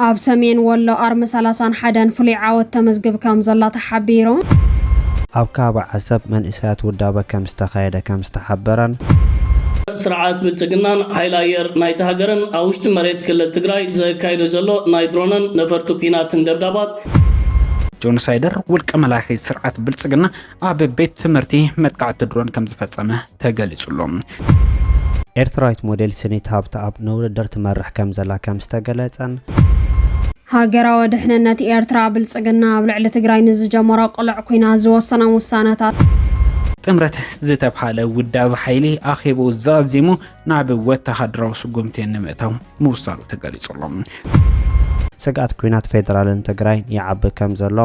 ኣብ ሰሜን ወሎ ኣርሚ 31 ፍሉይ ዓወት ተመዝግብ ከም ዘላ ተሓቢሩ ኣብ ካብ ዓሰብ መንእሰያት ውዳበ ከም ዝተኻየደ ከም ዝተሓበረን ስርዓት ብልጽግናን ኃይል አየር ናይታ ሀገርን አውሽት መሬት ክልል ትግራይ ዘካይዶ ዘሎ ናይ ድሮንን ነፈርቱ ኪናትን ደብዳባት ጆኖሳይደር ውልቀ መላኺ ስርዓት ብልጽግና ኣብ ቤት ትምህርቲ መጥቃዕቲ ድሮን ከም ዝፈጸመ ተገሊጹሎም ኤርትራዊት ሞዴል ስኒት ሃብተ ኣብ ንውድድር ትመርሕ ከም ዘላ ከም ዝተገለጸን ሃገራዊ ድሕንነት ኤርትራ ብልጽግና ኣብ ልዕሊ ትግራይ ንዝጀመሮ ቆልዕ ኩናት ዝወሰነ ውሳነታት ጥምረት ዝተብሃለ ውዳብ ሓይሊ ኣኺቡ ዛዚሙ ናብ ወተሃደራዊ ስጉምቲ ንምእታው ምውሳኑ ተገሊጹሎም ስጋት ኩናት ፌደራልን ትግራይን ይዓቢ ከም ዘሎ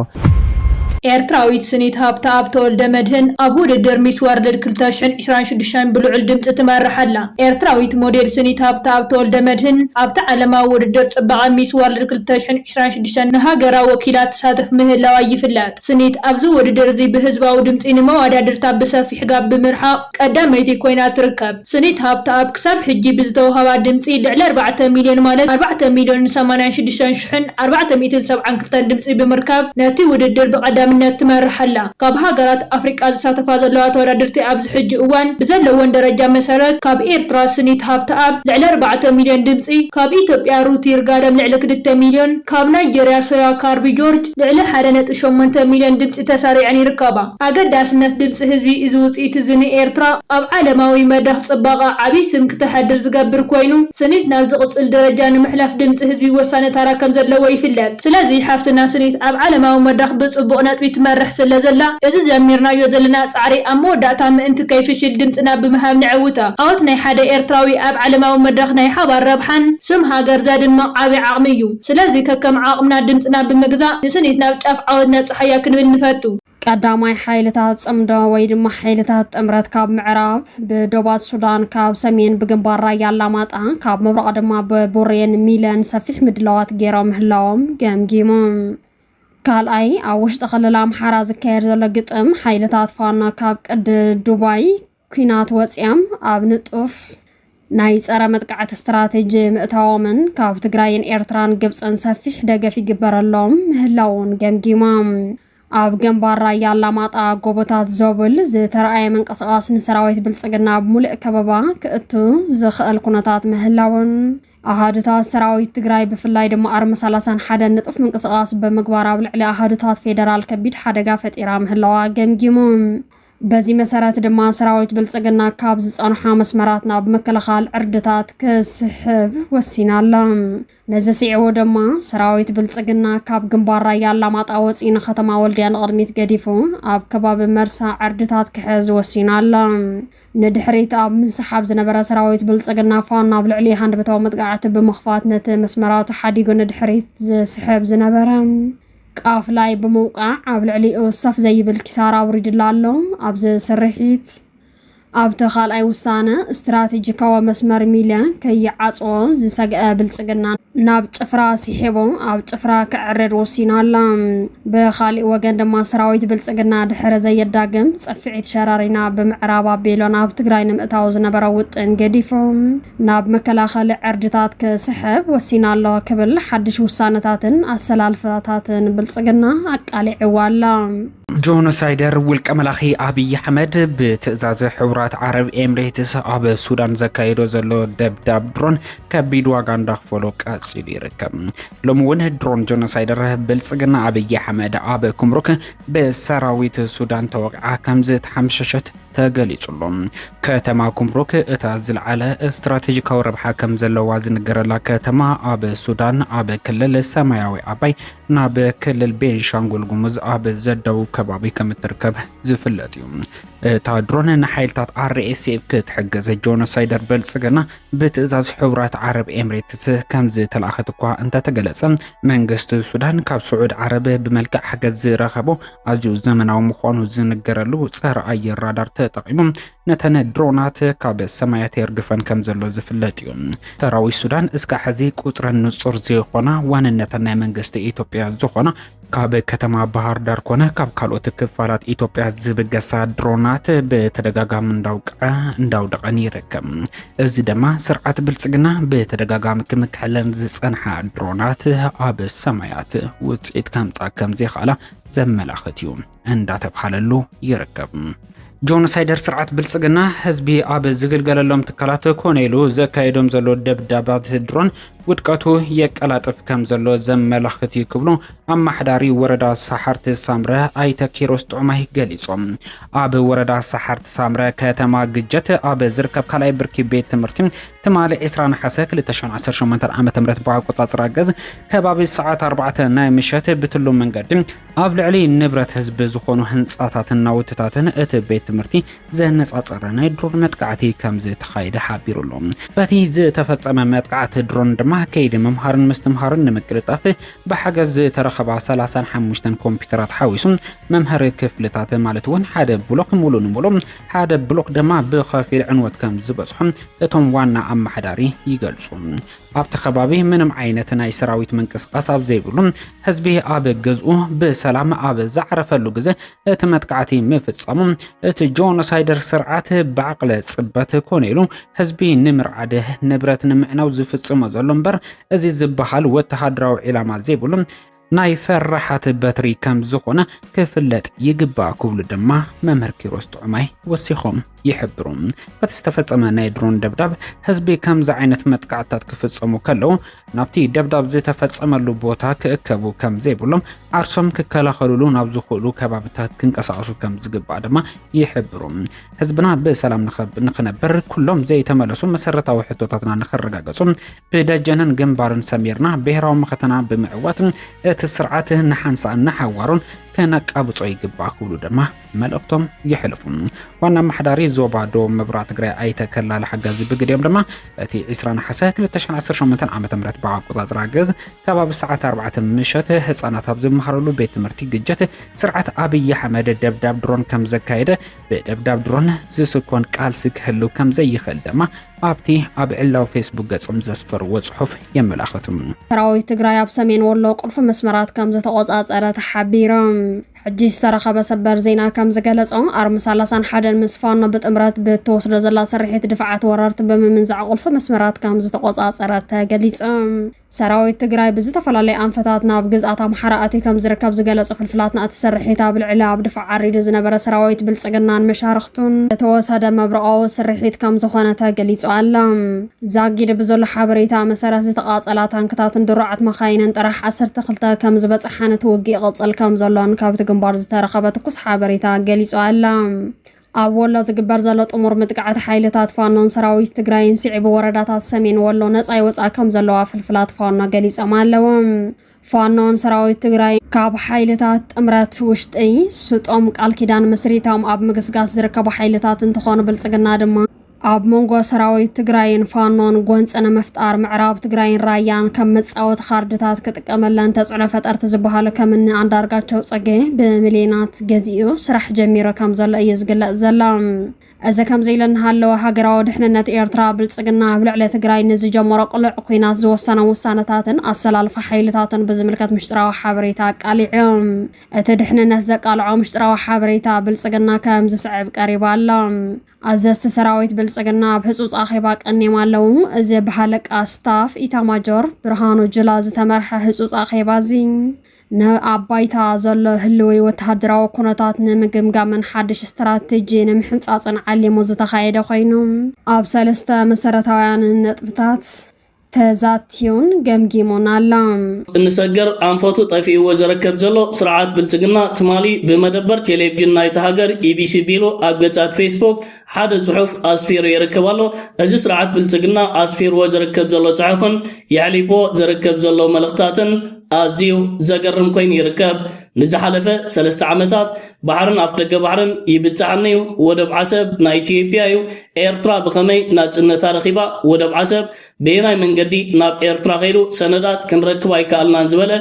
ኤርትራዊት ስኒት ሃብተ ኣብ ተወልደ መድህን ኣብ ውድድር ሚስ ወርልድ 2026 ብልዑል ድምፂ ትመርሓላ ኤርትራዊት ሞዴል ስኒት ሃብተ ኣብ ተወልደ መድህን ኣብቲ ዓለማዊ ውድድር ጽባቐ ሚስ ወርልድ 2026 ንሃገራዊ ወኪላት ተሳትፍ ምህላዋ ይፍለጥ ስኒት ኣብዚ ውድድር እዚ ብህዝባዊ ድምፂ ንመወዳድርታ ብሰፊሕ ጋብ ብምርሓቅ ቀዳመይቲ ኮይና ትርከብ ስኒት ሃብተ ኣብ ክሳብ ሕጂ ብዝተወሃባ ድምፂ ልዕሊ 4 ሚልዮን ማለት 4,086,472 ድምፂ ብምርካብ ነቲ ውድድር ብቀዳም ምነት ትመርሐላ ካብ ሃገራት ኣፍሪቃ ዝሳተፋ ዘለዋ ተወዳድርቲ ኣብዚ ሕጂ እዋን ብዘለዎን ደረጃ መሰረት ካብ ኤርትራ ስኒት ሃብተ ኣብ ልዕሊ 4 ሚልዮን ድምፂ ካብ ኢትዮጵያ ሩት ይርጋለም ልዕሊ 2 ሚልዮን ካብ ናይጀርያ ሶያ ካርቢ ጆርጅ ልዕሊ 1.8 ሚልዮን ድምፂ ተሰሪዐን ይርከባ ኣገዳስነት ድምፂ ህዝቢ እዚ ውፅኢት እዚ ንኤርትራ ኣብ ዓለማዊ መድረኽ ጽባቐ ዓብይ ስም ክተሓድር ዝገብር ኮይኑ ስኒት ናብ ዝቕፅል ደረጃ ንምሕላፍ ድምፂ ህዝቢ ወሳነ ታራ ከም ዘለዎ ይፍለጥ ስለዚ ሓፍትና ስኒት ኣብ ዓለማዊ መድረኽ ብጽቡቕ بيتمرح سلازلا إذا زميرنا يزلنا صعري أمو داتا أنت كيف شيل دمسنا بمهام نعوتا أوتنا حدا إرتراوي أب على ما ومدخنا يحبر ربحان سم هاجر زاد المقعبي عقميو سلازي كم عقمنا دمسنا بمجزاء نسنيتنا بتشاف عودنا صحيا كنبل نفتو قدامي حيلتات صمدا ويدم حيلتات امرات كاب معراب بدوبات السودان كاب سمين بجنبار رايا لاماطا كاب مبرق دما ببورين ميلان سفيح مدلوات غيرهم هلاوم جيمون قال أي أوش تخلل عم حراز كير زلقتم حيلتات فانا كاب قد دبي كينات وصيام أبنطف نايس أرامت قاعد استراتيجي متوامن كاب تجراين إيرتران جبسن سفيح دقة في جبر اللوم هلاون جيمام أب جنبار رايا لاماطا قوبتات زوبل زي ترأي من قصاص نسراويت بالسجنا بملء كبابا كأتو زخ القناتات مهلاون أحدثات سراويت تجراي بفلاي دم أرم 31 نطف من قصاص بمقبارة بالعلى أحدثات فيدرال كبيد حدا قافت إيرام هلوا جيمون بزي مسارات دم سراويت بالسجنا كابز أنا حامس مراتنا بمكلخال عردتات كسحب والسينالام نزسي عودم سراويت بالسجنا كاب جنبارة يلا ما تقوسين ختم والديان قرميت قديفو أب كباب مرسى عردتات كحز والسينالام ندحريت أب من سحاب زنبرا سراويت بالسجنا فانا بالعلي هند بتومت قاعد بمخفات نت مسمرات حديقو ندحريت سحاب زنبرا قاف لاي بموقع أب العلي صف زي بالكسارة وريد اللالهم أبز سرحيت أب تخال أي وسانة استراتيجيكا ومسمر ميلا كي عصوز سجأ بالسجنا ناب تفرا سيحبون أب تفرا كعرر وسينالا بخالي وجند ما سراويت بالسجنا دحر زي الداقم صفعت شرارنا بمعرابا بيلو ناب تقراين مقتاوز نبراوت انقديفهم ناب مكلا خالي عرجتات كسحب وسينالا كبل حدش وسانتاتن السلالفتاتن بالسجنا أكالي عوالا جونوسايدر ولك ملاخي أبي أحمد بتأزاز حورات عرب إمريتس أب السودان زكايرو زلو دبداب درون كبيد واغان داخفولو كاسيدي ركم لمون درون جونوسايدر بلسغنا أبي أحمد أب كمروك بسراويت السودان توقع كمزت حمششت تغليصلهم كتما كمروك اتازل على استراتيجيكا وربحا كمزلو وازن غرلا كتما أب السودان أب كلل السماوي أبي ناب كلل بينشانغول غومز أب زدو كبابي كم تركب زفلاتيوم تادرون نحيلتات RSF كتحجز جونوسايدر بلسغنا بتأزاز حورات عرب إمريتس كمز تلاختكوا انت تجلسم منغست السودان كاب سعود عرب بملكع حجز رخبو ازيو زمناو مخوانو زنقرلو صار اي رادار تقيمم ነተን ድሮናት ካብ ሰማያት ይርግፈን ከም ዘሎ ዝፍለጥ እዩ ሰራዊት ሱዳን እስከ ሕዚ ቁጥረን ንጹር ዘይኮነ ዋንነተን ናይ መንግስቲ ኢትዮጵያ ዝኾነ ካብ ከተማ ባህር ዳር ኮነ ካብ ካልኦት ክፋላት ኢትዮጵያ ዝብገሳ ድሮናት በተደጋጋሚ እንዳውደቀን ይርከብ እዚ ድማ ስርዓት ብልጽግና በተደጋጋሚ ክምክሕለን ዝጸንሐ ድሮናት ኣብ ሰማያት ውጽኢት ከም ዘይኻላ ዘመላኽት እዩ እንዳተባሃለሉ ይርከብ ጆኖሳይደር ስርዓት ብልጽግና ህዝቢ ኣብ ዝግልገለሎም ትካላት ኮነይሉ ዘካይዶም ዘሎ ደብዳባት ድሮን ውድቀቱ የቀላጥፍ ከም ዘሎ ዘመላኽት ይክብሉ ኣማሕዳሪ ወረዳ ሳሓርቲ ሳምረ ኣይተ ኪሮስ ጥዑማይ ገሊጾም ኣብ ወረዳ ሳሓርቲ ሳምረ ከተማ ግጀት ኣብ ዝርከብ ካልኣይ ብርኪ ቤት ትምህርቲ ትማሊ 20 ነሓሰ 2018 ዓመተ ምህረት ብኣቆጻጽራ ገዝ ከባቢ ሰዓት 4 ናይ ምሸት ብትሉ መንገዲ ኣብ ልዕሊ ንብረት ህዝቢ ዝኾኑ ህንጻታትን ናውትታትን እቲ ቤት ትምህርቲ ዘነጻጸረ ናይ ድሮን መጥቃዕቲ ከም ዝተኻየደ ሓቢሩሎም በቲ ዝተፈጸመ መጥቃዕቲ ድሮን ድማ ከይዲ መምሃርን ምስትምሃርን ንምቅልጣፍ ብሓገዝ ተረኸባ 35 ኮምፒውተራት ሓዊሱ መምሃሪ ክፍልታት ማለት እውን ሓደ ብሎክ ሙሉ ንሙሉ ሓደ ብሎክ ድማ ብኸፊል ዕንወት ከም ዝበጽሖም እቶም ዋና ኣማሕዳሪ ይገልጹ ኣብቲ ከባቢ ምንም ዓይነት ናይ ሰራዊት መንቀስቃስ ኣብ ዘይብሉ ህዝቢ ኣብ ገዝኡ በሰላም ኣብ ዝዓረፈሉ ግዜ እቲ መጥቃዕቲ ምፍጸሙ እቲ ጆኖሳይደር ስርዓት ባዕቅለ ጽበት ኮነይሉ ህዝቢ ንምርዓደ ንብረት ንምዕናው ዝፍጽሞ ዘሎ እምበር እዚ ዝበሃል ወተሃደራዊ ዒላማ ዘይብሉ ናይ ፈራሓት በትሪ ከም ዝኾነ ክፍለጥ ይግባእ ክብሉ ድማ መምህር ኪሮስ ጥዑማይ ወሲኾም ይሕብሩ በተስተፈጸመ ናይ ድሮን ደብዳብ ህዝቢ ከምዚ ዓይነት መጥቃዕታት ክፍጸሙ ከለው ናብቲ ደብዳብ ዝተፈጸመሉ ቦታ ክእከቡ ከም ዘይብሎም ዓርሶም ክከላኸሉሉ ናብ ዝኽእሉ ከባቢታት ክንቀሳቀሱ ከም ዝግባእ ድማ ይሕብሩ ህዝብና በሰላም ንኽነብር ኩሎም ዘይተመለሱ መሰረታዊ ሕቶታትና ንኽረጋገጹ ብደጀንን ግንባርን ሰሚርና ብሄራዊ መኸተና ብምዕዋት እቲ ስርዓት ንሓንሳእና ሓዋሩን ከነቃብጾ ይግባእ ክብሉ ድማ መልእክቶም ይሕልፉ ዋና ማሕዳሪ ዞባ ዶብ ምብራቅ ትግራይ ኣይተከላለ ሓጋዚ ብግድም ድማ እቲ 20 ነሓሰ 2018 ዓመተ ምህረት ብኣቆጻጽራ ገዝ ከባቢ ሰዓት 4 ምሸት ህፃናት ኣብ ዝመሃረሉ ቤት ትምህርቲ ግጀት ስርዓት ኣብይ ኣሕመድ ደብዳብ ድሮን ከም ዘካየደ በደብዳብ ድሮን ዝስኮን ቃልሲ ክህሉ ከም ዘይኽእል ድማ ኣብቲ ኣብ ዕላው ፌስቡክ ገጾም ዘስፈርዎ ጽሑፍ የመላኽቱ ሰራዊት ትግራይ ኣብ ሰሜን ወሎ ቁልፍ መስመራት ከም ዝተቆጻጸረ ተሓቢሮም ሕጂ ዝተረኸበ ሰበር ዜና ከም ዝገለጸው ኣርሚ 31 ምስ ፋኖ ብጥምረት ብትወስዶ ዘላ ስርሒት ድፍዓት ወረርቲ ብምምንዛዕ ቁልፍ መስመራት ከም ዝተቆጻጸረ ተገሊጾም ሰራዊት ትግራይ ብዝተፈላለዩ ኣንፈታት ናብ ግዝኣት ኣምሓራ ኣትዩ ከም ዝርከብ ዝገለጹ ፍልፍላትና እቲ ስርሒት ኣብ ልዕሊ ኣብ ድፍዕ ዓሪዱ ዝነበረ ሰራዊት ብልጽግናን መሻርክቱን ተወሰደ መብረቃዊ ስርሒት ከም ዝኾነ ተገሊጹ ኣላ ዛጊድ ብዘሎ ሓበሬታ መሰረት ዝተቃጸላ ታንክታትን ድሩዓት መኻይንን ጥራሕ 12 ከም ዝበጽሓነ ትውጊ ይቕጽል ከም ዘሎን ካብቲ ግንባር ዝተረኸበ ትኩስ ሓበሬታ ገሊጹ ኣላ ኣብ ወሎ ዝግበር ዘሎ ጥሙር ምጥቃዕቲ ሓይልታት ፋኖን ሰራዊት ትግራይን ስዒብ ወረዳታት ሰሜን ወሎ ነፃ ይወጻእ ከም ዘለዋ ፍልፍላት ፋኖ ገሊጾም ኣለዎም ፋኖን ሰራዊት ትግራይ ካብ ሓይልታት ጥምረት ውሽጢ ስጦም ቃል ኪዳን መስሪቶም ኣብ ምግስጋስ ዝርከቡ ሓይልታት እንትኾኑ ብልጽግና ድማ ኣብ መንጎ ሰራዊት ትግራይን ፋኖን ጎንፀነ መፍጣር ምዕራብ ትግራይን ራያን ከም መጻወት ካርድታት ክጥቀመለን ተጽዕኖ ፈጠርቲ ዝበሃሉ ከምኒ አንዳርጋቸው ጸገ ብሚሊዮናት ገዚኡ ስራሕ ጀሚሮ ከም ዘሎ እዩ ዝግለጽ ዘላ እዚ ከም ዘይለን ሃለወ ሃገራዊ ድሕንነት ኤርትራ ብልጽግና ኣብ ልዕሊ ትግራይ ንዝጀመሮ ቅልዕ ኩናት ዝወሰነ ውሳነታትን ኣሰላልፋ ሓይልታትን ብዝምልከት ምሽጥራዊ ሓበሬታ ቃሊዖም እቲ ድሕንነት ዘቃልዖ ምሽጥራዊ ሓበሬታ ብልጽግና ከም ዝስዕብ ቀሪቡ ኣሎ ኣዘዝቲ ሰራዊት ብልጽግና ኣብ ህጹጽ ኣኼባ ቀኒዮም ኣለዉ እዚ ብሃለቃ ስታፍ ኢታማጆር ብርሃኑ ጁላ ዝተመርሐ ህጹጽ ኣኼባ እዚ ንኣባይታ ዘሎ ህልወይ ወተሃደራዊ ኩነታት ንምግምጋምን ሓድሽ ስትራቴጂ ንምሕንጻጽን ዓሊሙ ዝተኻየደ ኮይኑ ኣብ ሰለስተ መሰረታውያን ነጥብታት ተዛትዩን ገምጊሙን ኣላ እንሰገር አንፈቱ ጠፊኡ ዘረከብ ዘሎ ስርዓት ብልጽግና ትማሊ በመደበር ቴሌቪዥን ናይታ ሃገር ኢቢሲ ቢሎ ኣብ ገጻት ፌስቡክ ሓደ ጽሑፍ ኣስፊሩ ይርከብ ኣሎ እዚ ስርዓት ብልጽግና ኣስፊሩ ዘረከብ ዘሎ ጽሑፍን ያሕሊፎ ዘረከብ ዘሎ መልእኽታትን ኣዝዩ ዘገርም ኮይኑ ይርከብ ንዝሓለፈ 3 ዓመታት ባህርን ኣፍደገ ባህርን ይብጻዕነዩ ወደብ ዓሰብ ናይ ኢትዮጵያ እዩ ኤርትራ ብኸመይ ናጽነታ ረኺባ ወደብ ዓሰብ በየናይ መንገዲ ናብ ኤርትራ ኸይዱ ሰነዳት ክንረክብ ኣይከኣልናን ዝበለ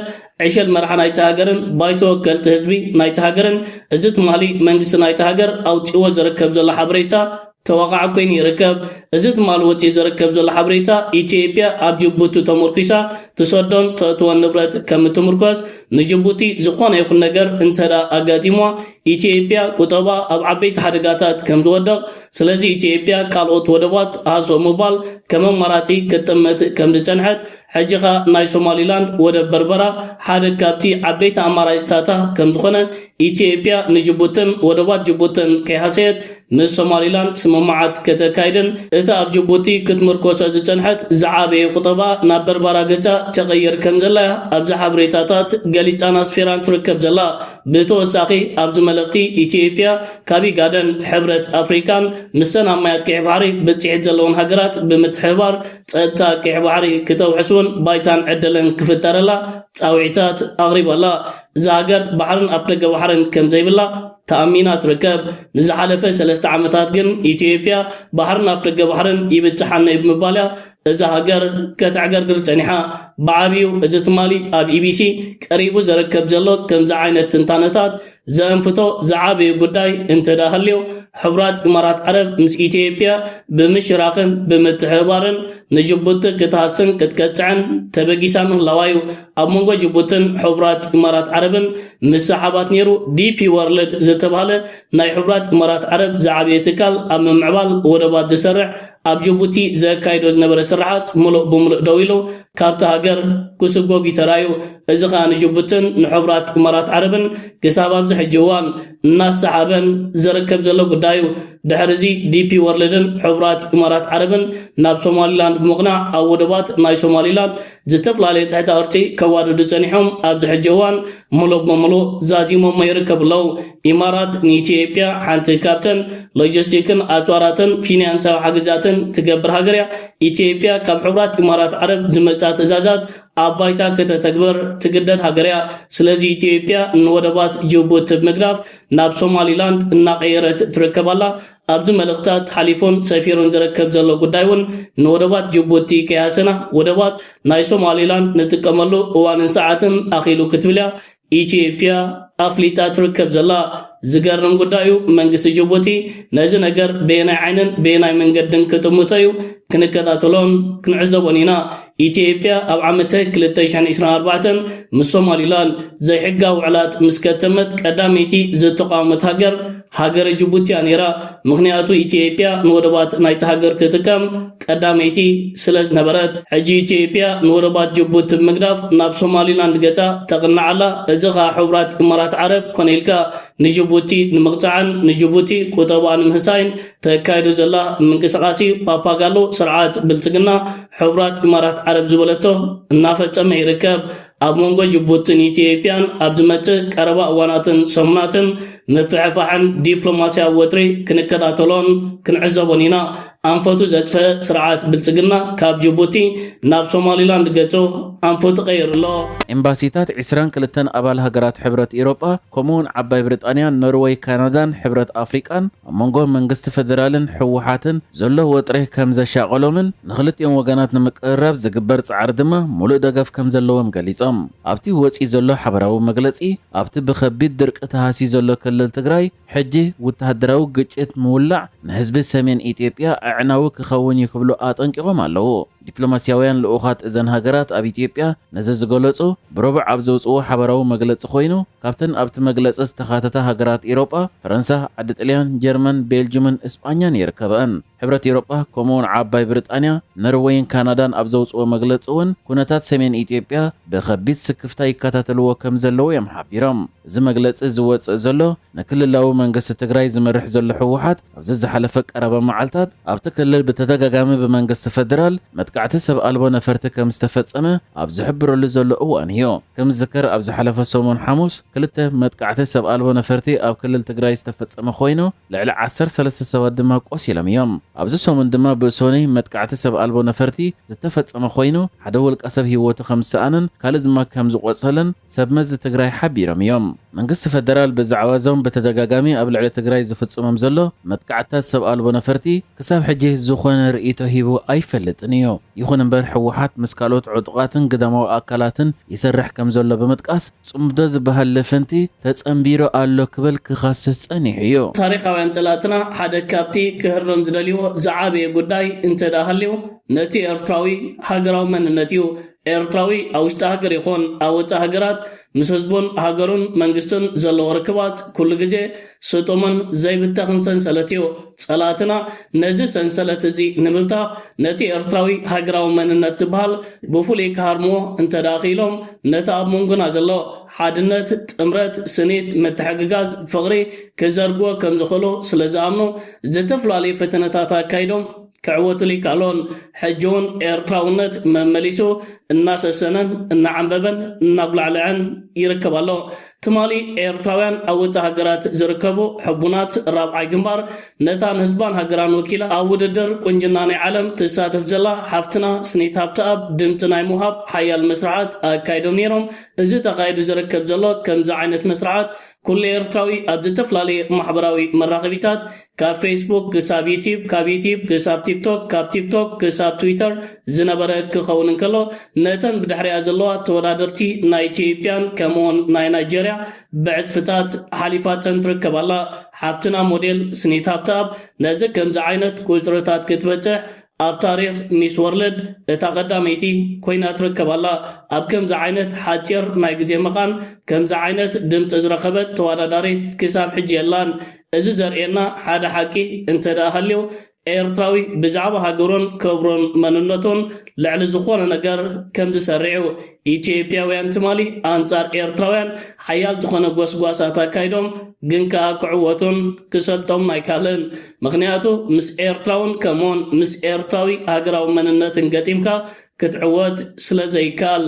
ዕሸል መርሓ ናይቲ ሃገርን ባይቶ ወከልቲ ህዝቢ ናይቲ ሃገርን እዚ ትማሊ መንግስቲ ናይቲ ሃገር ኣውፂዎ ዝርከብ ዘሎ ሓበሬታ ተዋቃዕ ኮይኑ ይርከብ እዚ ትማል ወጪ ዝርከብ ዘሎ ሓበሬታ ኢትዮጵያ ኣብ ጅቡቲ ተመርኪሳ ትሰዶን ተእትወን ንብረት ከም ትምርኮስ ንጅቡቲ ዝኾነ ይኹን ነገር እንተዳ ኣጋጢሟ ኢትዮጵያ ቁጠባ ኣብ ዓበይቲ ሓደጋታት ከም ዝወድቕ ስለዚ ኢትዮጵያ ካልኦት ወደባት ኣሃሶ ምባል ከም ኣማራጺ ክትጥምት ከም ዝጸንሐት ሕጂኻ ናይ ሶማሊላንድ ወደብ በርበራ ሓደ ካብቲ ዓበይቲ ኣማራጺታታ ከም ዝኾነ ኢትዮጵያ ንጅቡትን ወደባት ጅቡትን ከይሃሰየት ምስ ሶማሊላንድ ስምምዓት ከተካይድን እታ ኣብ ጅቡቲ ክትምርኮሶ ዝጸንሐት ዝዓበየ ቁጠባ ናብ በርበራ ገጻ ተቐይር ከም ዘላ ኣብዚ ሓበሬታታት ገሊጻን ኣስፊራን ትርከብ ዘላ ብተወሳኺ ኣብዚ መልእኽቲ ኢትዮጵያ ካብ ኢጋድን ሕብረት ኣፍሪካን ምስተን ኣብ ማያት ቀይሕ ባሕሪ ብጽዒት ዘለዎን ሃገራት ብምትሕብባር ጸጥታ ቀይሕ ባሕሪ ክተውሕሱን ባይታን ዕድልን ክፍጠረላ ጻውዒታት ኣቕሪበላ እዛ ሃገር ባሕርን ኣፍ ደገ ባሕርን ከም ዘይብላ ተኣሚና ትርከብ ንዝሓለፈ 3 ዓመታት ግን ኢትዮጵያ ባሕርን ኣፍ ደገ ባሕርን ይብጽሓና ብምባልያ እዛ ሃገር ከተዕገርግር ጸኒሓ ብዓብዩ እዚ ትማሊ ኣብ ኢቢሲ ቀሪቡ ዝርከብ ዘሎ ከምዚ ዓይነት ትንታነታት ዘንፍቶ ዝዓበየ ጉዳይ እንተዳሃልዮ ሕብራት ኢማራት ዓረብ ምስ ኢትዮጵያ ብምሽራኽን ብምትሕብባርን ንጅቡቲ ክትሃስን ክትቀጽዕን ተበጊሳ ምህላዋዩ ኣብ መንጎ ጅቡትን ሕብራት ኢማራት ዓረብን ምሰሓባት ነይሩ ዲፒ ወርልድ ዝተባሃለ ናይ ሕብራት ኢማራት ዓረብ ዝዓበየ ትካል ኣብ ምምዕባል ወደባት ዝሰርሕ ኣብ ጅቡቲ ዘካይዶ ዝነበረ ስራሓት ሙሉእ ብምሉእ ደው ኢሉ ካብቲ ሃገር ክስጎግ ይተራዩ እዚ ኸኣ ንጅቡትን ንሕብራት ኢማራት ዓረብን ክሳብ ኣብዚ ሕጂ እዋን እናሰሓበን ዝርከብ ዘሎ ጉዳዩ ድሕሪዚ ዲፒ ወርልድን ሕብራት ኢማራት ዓረብን ናብ ሶማሊላንድ ብምቕናዕ ኣብ ወደባት ናይ ሶማሊላንድ ዝተፈላለዩ ትሕተ ቅርፂ ከዋድዱ ጸኒሖም ኣብዚ ሕጂ እዋን ሙሉእ ብምሉእ ዛዚሞሞ ይርከቡ ኣለው ኢማራት ንኢትዮጵያ ሓንቲ ካብተን ሎጂስቲክን ኣፅዋራትን ፊናንሳዊ ሓገዛትን ትገብር ሃገር እያ ኢትዮጵያ ካብ ሕብራት ኢማራት ዓረብ ዝመጻ ትእዛዛት ኣብ ባይታ ከተተግበር ትግደድ ሃገር እያ ስለዚ ኢትዮጵያ ንወደባት ጅቡቲ ብምግዳፍ ናብ ሶማሊላንድ እናቀየረት ትርከባላ ኣብዚ መልእኽታት ሓሊፎን ሰፊሮን ዝርከብ ዘሎ ጉዳይ እውን ንወደባት ጅቡቲ ከያሰና ወደባት ናይ ሶማሊላንድ ንጥቀመሉ እዋንን ሰዓትን ኣኺሉ ክትብልያ ኢትዮጵያ ኣፍሊጣ ትርከብ ዘላ ዝገርም ጉዳዩ መንግስቲ ጅቡቲ ነዚ ነገር በየናይ ዓይንን በየናይ መንገድን ክጥምተዩ ክንከታተሎን ክንዕዘቦን ኢና ኢትዮጵያ ኣብ ዓመተ 2024 ምስ ሶማሊላንድ ዘይሕጋዊ ውዕላት ምስ ከተመት ቀዳመይቲ ዝተቃወመት ሃገር ጅቡቲ ነይራ ምክንያቱ ኢትዮጵያ ንወደባት ናይቲ ሃገር ትጥቀም ቀዳመይቲ ስለ ዝነበረት ሕጂ ኢትዮጵያ ንወደባት ጅቡቲ ምግዳፍ ናብ ሶማሊላንድ ገጻ ተቕናዓላ እዚ ኸኣ ሕቡራት ኢማራት ዓረብ ኮነኢልካ ንጅቡቲ ንምቕጻዕን ንጅቡቲ ቁጠባ ንምህሳይን ተካይዱ ዘላ ምንቅስቃሲ ፓፓጋሎ ስርዓት ብልጽግና ሕቡራት ኢማራት ዓረብ ዝበለቶ እናፈጸመ ይርከብ ኣብ መንጎ ጅቡቲን ኢትዮጵያን ኣብ ዝመጽእ ቀረባ እዋናትን ሰሙናትን ምፍሕፋሕን ዲፕሎማስያዊ ወጥሪ ክንከታተሎን ክንዕዘቦን ኢና ኣንፈቱ ዘጥፈ ስርዓት ብልጽግና ካብ ጅቡቲ ናብ ሶማሊላንድ ገጾ ኣንፈቱ ቀይርሎ ኤምባሲታት 22 ኣባል ሃገራት ሕብረት ኤውሮጳ ከምኡውን ዓባይ ብሪጣንያ ኖርዌይ ካናዳን ሕብረት ኣፍሪቃን ኣብ መንጎ መንግስቲ ፌደራልን ሕወሓትን ዘሎ ወጥሪ ከም ዘሻቀሎምን ንኽልቲኦም ወገናት ንምቅርራብ ዝግበር ጻዕሪ ድማ ሙሉእ ደገፍ ከም ዘለዎም ገሊጾም ኣብቲ ወፂ ዘሎ ሓበራዊ መግለጺ ኣብቲ ብከቢድ ድርቂ ተሃሲ ዘሎ ክልል ትግራይ ሕጂ ወተሃደራዊ ግጭት ምውላዕ ንህዝቢ ሰሜን ኢትዮጵያ ኣዕናዊ ክኸውን ይክብሉ ኣጠንቂቖም ኣለዉ ዲፕሎማስያውያን ልኡኻት እዘን ሃገራት ኣብ ኢትዮጵያ ነዚ ዝገለጹ ብረቡዕ ኣብ ዘውፅዎ ሓበራዊ መግለጺ ኮይኑ ካብተን ኣብቲ መግለጺ ዝተኻተታ ሃገራት ኤውሮጳ ፈረንሳ ዓዲ ጣልያን ጀርመን ቤልጅየምን እስጳኛን ይርከበን ሕብረት ኤውሮጳ ከምኡውን ዓባይ ብሪጣንያ ኖርዌይን ካናዳን ኣብ ዘውፅዎ መግለጺ እውን ኩነታት ሰሜን ኢትዮጵያ ብከቢድ ስክፍታ ይከታተልዎ ከም ዘለዉ እዮም ሓቢሮም እዚ መግለጺ ዝወፅእ ዘሎ ንክልላዊ መንግስቲ ትግራይ ዝመርሕ ዘሎ ሕወሓት ኣብዚ ዝሓለፈ ቀረባ መዓልታት ኣብቲ ክልል ብተደጋጋሚ ብመንግስቲ ፌደራል መጥቃዕቲ ሰብ ኣልቦ ነፈርቲ ከም ዝተፈጸመ ኣብ ዝሕብረሉ ዘሎ እዋን እዩ ከም ዝከር ኣብ ዝሓለፈ ሰሙን ሐሙስ ክልተ መጥቃዕቲ ሰብ ኣልቦ ነፈርቲ ኣብ ክልል ትግራይ ዝተፈጸመ ኮይኑ ልዕሊ 13 ሰባት ድማ ቆሲሎም እዮም ኣብዚ ሰሙን ድማ ብሶኒ መጥቃዕቲ ሰብ ኣልቦ ነፈርቲ ዝተፈጸመ ኮይኑ ሓደ ውልቀ ሰብ ሂወቱ ከም ዝሰኣንን ካልእ ድማ ከም ዝቆጸለን ሰብ መዚ ትግራይ ሓቢሮም እዮም። መንግስቲ ፌደራል ብዛዕባ ዞም በተደጋጋሚ ኣብ ልዕሊ ትግራይ ዝፍጽሞም ዘሎ መጥቃዕትታት ሰብ ኣልቦ ነፈርቲ ክሳብ ሕጂ ዝኾነ ርእይቶ ሂቡ ኣይፈልጥን እዩ። ይኹን እምበር ሕወሓት ምስ ካልኦት ዕጡቃትን ግዳማዊ ኣካላትን ይሰርሕ ከም ዘሎ ብምጥቃስ ጽምዶ ዝበሃል ለፈንቲ ተጸምቢሮ ኣሎ ክብል ክኻስስ ጸኒሑ እዩ። ታሪኻውያን ጸላትና ሓደ ካብቲ ክህርም ዝደልዮ ዝዓበየ ጉዳይ እንተዳሃልዩ ነቲ ኤርትራዊ ሃገራዊ መንነት እዩ። ኤርትራዊ ኣብ ውሽጢ ሃገር ይኹን ኣብ ወፃኢ ሃገራት ምስ ህዝቡን ሃገሩን መንግስትን ዘለዎ ርክባት ኩሉ ግዜ ስጡምን ዘይብተኽን ሰንሰለት እዩ። ጸላትና ነዚ ሰንሰለት እዚ ንምብታኽ ነቲ ኤርትራዊ ሃገራዊ መንነት ዝበሃል ብፍሉይ ክሃርምዎ እንተዳኺሎም ነቲ ኣብ መንጎና ዘሎ ሓድነት፣ ጥምረት፣ ስኒት፣ መተሓግጋዝ፣ ፍቕሪ ክዘርግዎ ከም ዝኽእሉ ስለ ዝኣምኑ ዝተፈላለዩ ፈተነታት ኣካይዶም كعوت لي كالون حجون إرتراونت ممليسو الناسسنن النعنببن النبلعلعن يركب الله تمالي إرتراوان أو تهجرات زركبو حبونات رابع جنبار نتان هزبان هجران وكيلا أو الدر كونجناني علم تسادف زلا حفتنا سنيت هبتاب دمتنا موهب حيا المسرعات كايدونيرهم إذا تغير زركب زلا كم زعينة مسرعات كل إرتراوي أبدت فلالي محبراوي مراقبيتات كفيسبوك كساب يوتيوب كابيتيوب كساب تيك توك كاب تيك توك كساب تويتر زنبرة كخون كلو نتن بدحري أزلوا تورادرتي نايتيبيان كمون ناي نيجيريا بعد فتات حليفات تنتركب الله حفتنا موديل سنيت هبتاب نزك كم زعينة كوزرتات كتبته أب تاريخ ميس وورلد تقدميتي كوينات ركب الله أب كم زعينة حاتير نايجزي مقان كم زعينة دمت أزرخبت تواراداري كساب حجي اللان إذا زرقنا حدا حكي انت داخليو إيرتراوي بزعبها هاجرون كبرون مننتون لعل زخون نجار كم تسرعوا إثيوبياويان تمالي أنصار إيرتراويان حيال زخون قوسات كايدوم جنكا قعوتون كسلتهم نايكالن مغنياتو مس إيرتراون كمون مس إيرتراوي هاجراو مننتن قتيمكا كتعود سلازيكال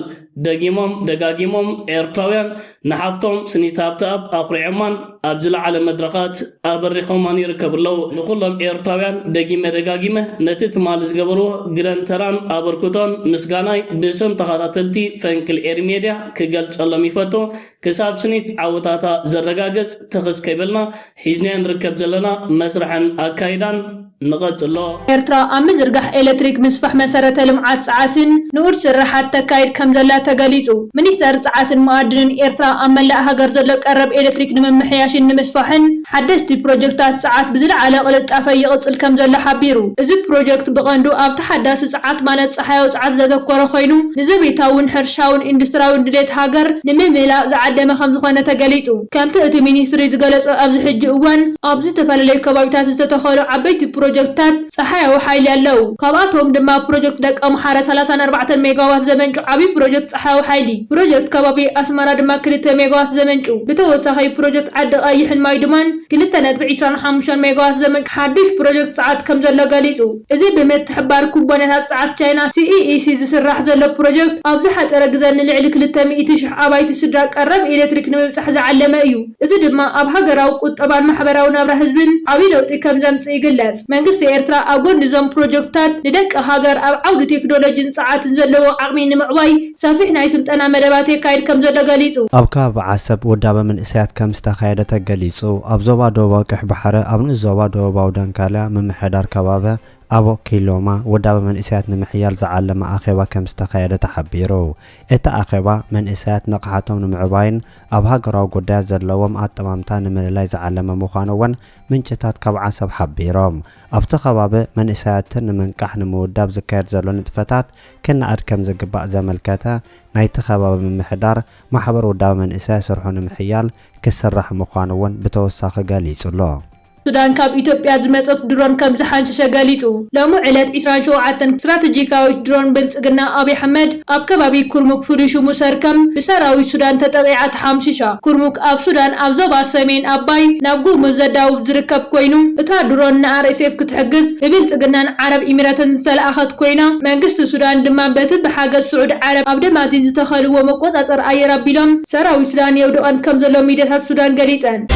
دقاقيمهم إيرتراويان نحفتهم سنيتابتاب أخري عمان أبزل على مدرخات أبريخهم من يركب الله نقولهم إيرتراويان دقاقيمة نتت مالز قبرو جرانتران أبركوتون مسقاناي بسم تخاطاتلتي فانكل إيرميديا كقلت الله ميفتو كساب سنيت عوتاتا زرقاقت تخص كيبلنا حيزنين ركب زلنا مسرحا أكايدان نغط الله إرترا أمن زرقح إلكتريك مسفح مسارة لمعات ساعاتن نور سرحات تكايد كم زلا تقاليزو منيستر ساعات مؤدن إرترا أمن لا هاجر زلك قرب إلكتريك نمن محياشين نمسفحن حدثتي بروجكتات ساعات بزل على قلت أفاي قصل كم زلا حبيرو إذا بروجكت بغندو أب تحدث ساعات مالت صحيو ساعات زادك ورخينو نزبيتاون حرشاون اندستراون دليت هاجر نمملا زعد ما خمس خانة تقاليزو كم تأتي منيستري زقلت أبز حج أوان أبز تفللي كبايتات تتخلو عبيتي بروجكتات صحيو حيل يالو كباتهم دما بروجكت دك أم حارة 34 ميجاوات زمنجو عبي بروجكت صحيو حيلي بروجكت كبابي أسمرا دما 2 ميجاوات زمنجو بتوسخي بروجكت عد أيحن مايدمان كلتنا 25 ميجاوات زمنج حدش بروجكت ساعات كم زلا قاليزو إذا بمت حبار كوبانات ساعات تشاينا CEEC زسرح زلا بروجكت أبز حتى رجزان اللي 200 شح أبايت السدراك قرب إلكتريك نمسح زعلما إيو إذا دما أبها قراو طبعا محبراو نبره حزبن عبي لوتي كم زمس يقلص منقست إيرترا أقول نظام بروجكتات لدك هاجر أو عودة تكنولوجيا ساعات زلوا عقمين معوي سافحنا يسلطنا مدباتي كاير كم زلا قاليزو أبكاب عصب ودابا من إسيات كم استخايدة قاليزو أبزوبا دوبا كح بحرة أبن الزوبا دوبا ودانكالا من محدار كبابة أبو كيلوما ودابا من إسيات نمحيال زعل ما أخيبا كم استخايدة تحبيرو إتا أخيبا من إسيات نقحاتهم نمعباين أبها قراو قداز زلوام أطمامتان من اللي زعل ما مخانوان من جتات كب عصب حبيروم أبتخبابة من إسيات نمنكح نموداب زكاير زلو نتفتات كنا أركم زقباء زملكاتا نايتخبابة من محدار محبر ودابا من إسيات سرحون محيال كسرح مخانوان بتوساق قاليس الله سودان كاب إثيوبيا زمصت درون كم زحانش شغاليصو لمو علات 27 استراتيجيكاوي درون بلصقنا أبي حمد أب كبابي كرموك فريشو مسركم بسراوي سودان تطبيعات حامششا كرموك أب سودان أب زوبا سمين أباي نابغو مزداو زركب كوينو اتا درون RSF كتحجز ببلصقنا عرب إماراتن زتلأخت كوينا منقست سودان دما بتد بحاجة سعود عرب أب دماتين زتخلو ومقوصاصر أيرا بيلوم سراوي سودان يودوان كم زلو ميديات سودان غليصان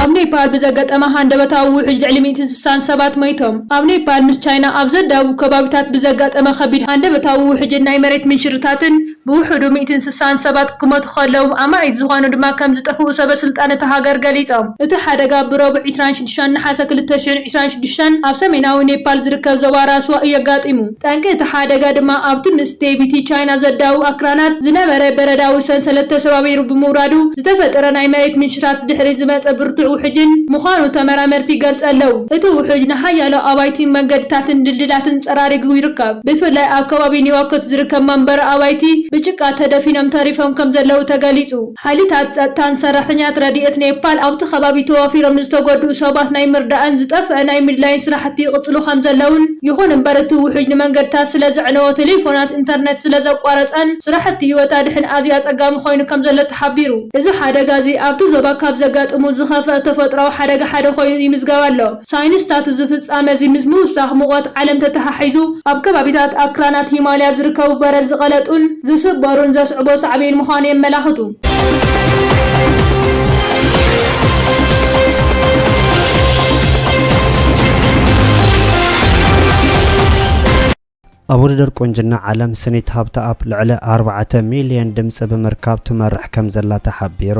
ኣብ ኔፓል ብዘገጠመ ሃንደበታዊ ውሕጅ ልዕሊ 167 ሞይቶም ኣብ ኔፓል ምስ ቻይና ኣብ ዘዳቡ ከባቢታት ብዘገጠመ ከቢድ ሃንደበታዊ ውሕጅ ናይ መሬት ምንሽርታትን ብውሕዱ 167 ክሞቱ ከለዉ ኣማዒት ዝኾኑ ድማ ከም ዝጠፍኡ ሰበስልጣን እታ ሃገር ገሊፆም። እቲ ሓደጋ ብረቡዕ 26 ናሓሰ 2026 ኣብ ሰሜናዊ ኔፓል ዝርከብ ዞባ ራስዋ እዩ ኣጋጢሙ። ጠንቂ እቲ ሓደጋ ድማ ኣብቲ ምስ ቴቢቲ ቻይና ዘዳቡ ኣክራናት ዝነበረ በረዳዊ ሰንሰለት ተሰባቢሩ ብምውራዱ ዝተፈጠረ ናይ መሬት ምንሽራት ድሕሪ ዝመፀ ብርቱዕ ውሕጅን ምዃኑ ተመራመርቲ ይገልጹ ኣለዉ። እቲ ውሕጅ ንሓያሎ ኣባይቲ መንገድታትን ድልድላትን ፀራሪጉ ይርከብ። ብፍላይ ኣብ ከባቢ ኒዋኮት ዝርከብ መንበሪ ኣባይቲ ብጭቃ ተደፊኖም ተሪፎም ከም ዘለዉ ተገሊጹ። ሓይልታት ጸጥታን ሰራሕተኛታት ረድኤት ኔፓል ኣብቲ ከባቢ ተዋፊሮም ዝተጎድኡ ሰባት ናይ ምርዳእን ዝጠፍአ ናይ ምድላይን ስራሕቲ ይቕጽሉ ከም ዘለውን ይኹን እምበር እቲ ውሕጅ ንመንገድታት ስለ ዘዕነወ ቴሌፎናት ኢንተርኔት ስለ ዘቋረፀን ስራሕቲ ህይወት ኣድሕን ኣዝዩ ኣጸጋሚ ኮይኑ ከም ዘሎ ተሓቢሩ። እዚ ሓደጋ እዚ ኣብቲ ዞባ ካብ ዘጋጥሙ ዝኸፍአ ተፈጥሮኣዊ ሓደጋ ሓደ ኮይኑ ይምዝገብ ኣሎ። ሳይንስታት እዚ ፍጻመ እዚ ምስ ምውሳኽ ሙቐት ዓለም ተተሓሒዙ ኣብ ከባቢታት ኣክራናት ሂማልያ ዝርከቡ በረድ ዝቐለጡን ዝስበሩን ዘስዕቦ ሳዕቤን ምዃኑ የመላኽቱ። ኣብ ውድድር ቁንጅና ዓለም ስኒት ሃብተኣብ ልዕሊ 4 ሚልዮን ድምፂ ብምርካብ ትመርሕ ከም ዘላ ተሓቢሩ።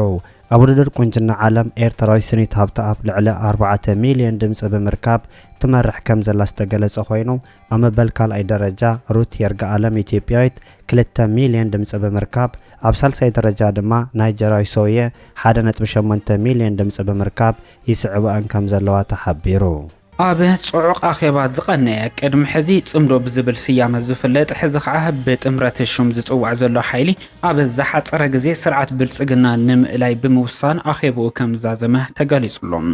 ኣብ ውድድር ቁንጅና ዓለም ኤርትራዊ ስኒት ሃብተኣብ ልዕሊ 4 ሚልዮን ድምፂ ብምርካብ ትመርሕ ከም ዘላ ዝተገለጸ ኮይኑ ኣብ መበል ካልኣይ ደረጃ ሩት የርጋዓለም ኢትዮጵያዊት 2 ሚልዮን ድምፂ ብምርካብ ኣብ ሳልሳይ ደረጃ ድማ ናይጀራዊ ሰውየ 1.8 ሚልዮን ድምፂ ብምርካብ ይስዕብአን ከም ዘለዋ ተሓቢሩ። ኣብ ጽዑቕ ኣኼባ ዝቐነየ ቅድሚ ሕዚ ጽምዶ ብዝብል ስያመ ዝፍለጥ ሕዚ ከዓ ብጥምረት ሹም ዝጽዋዕ ዘሎ ሓይሊ ኣብ ዝሓፀረ ግዜ ስርዓት ብልጽግና ንምእላይ ብምውሳን ኣኼብኡ ከም ዛዘመ ተገሊጹሎም።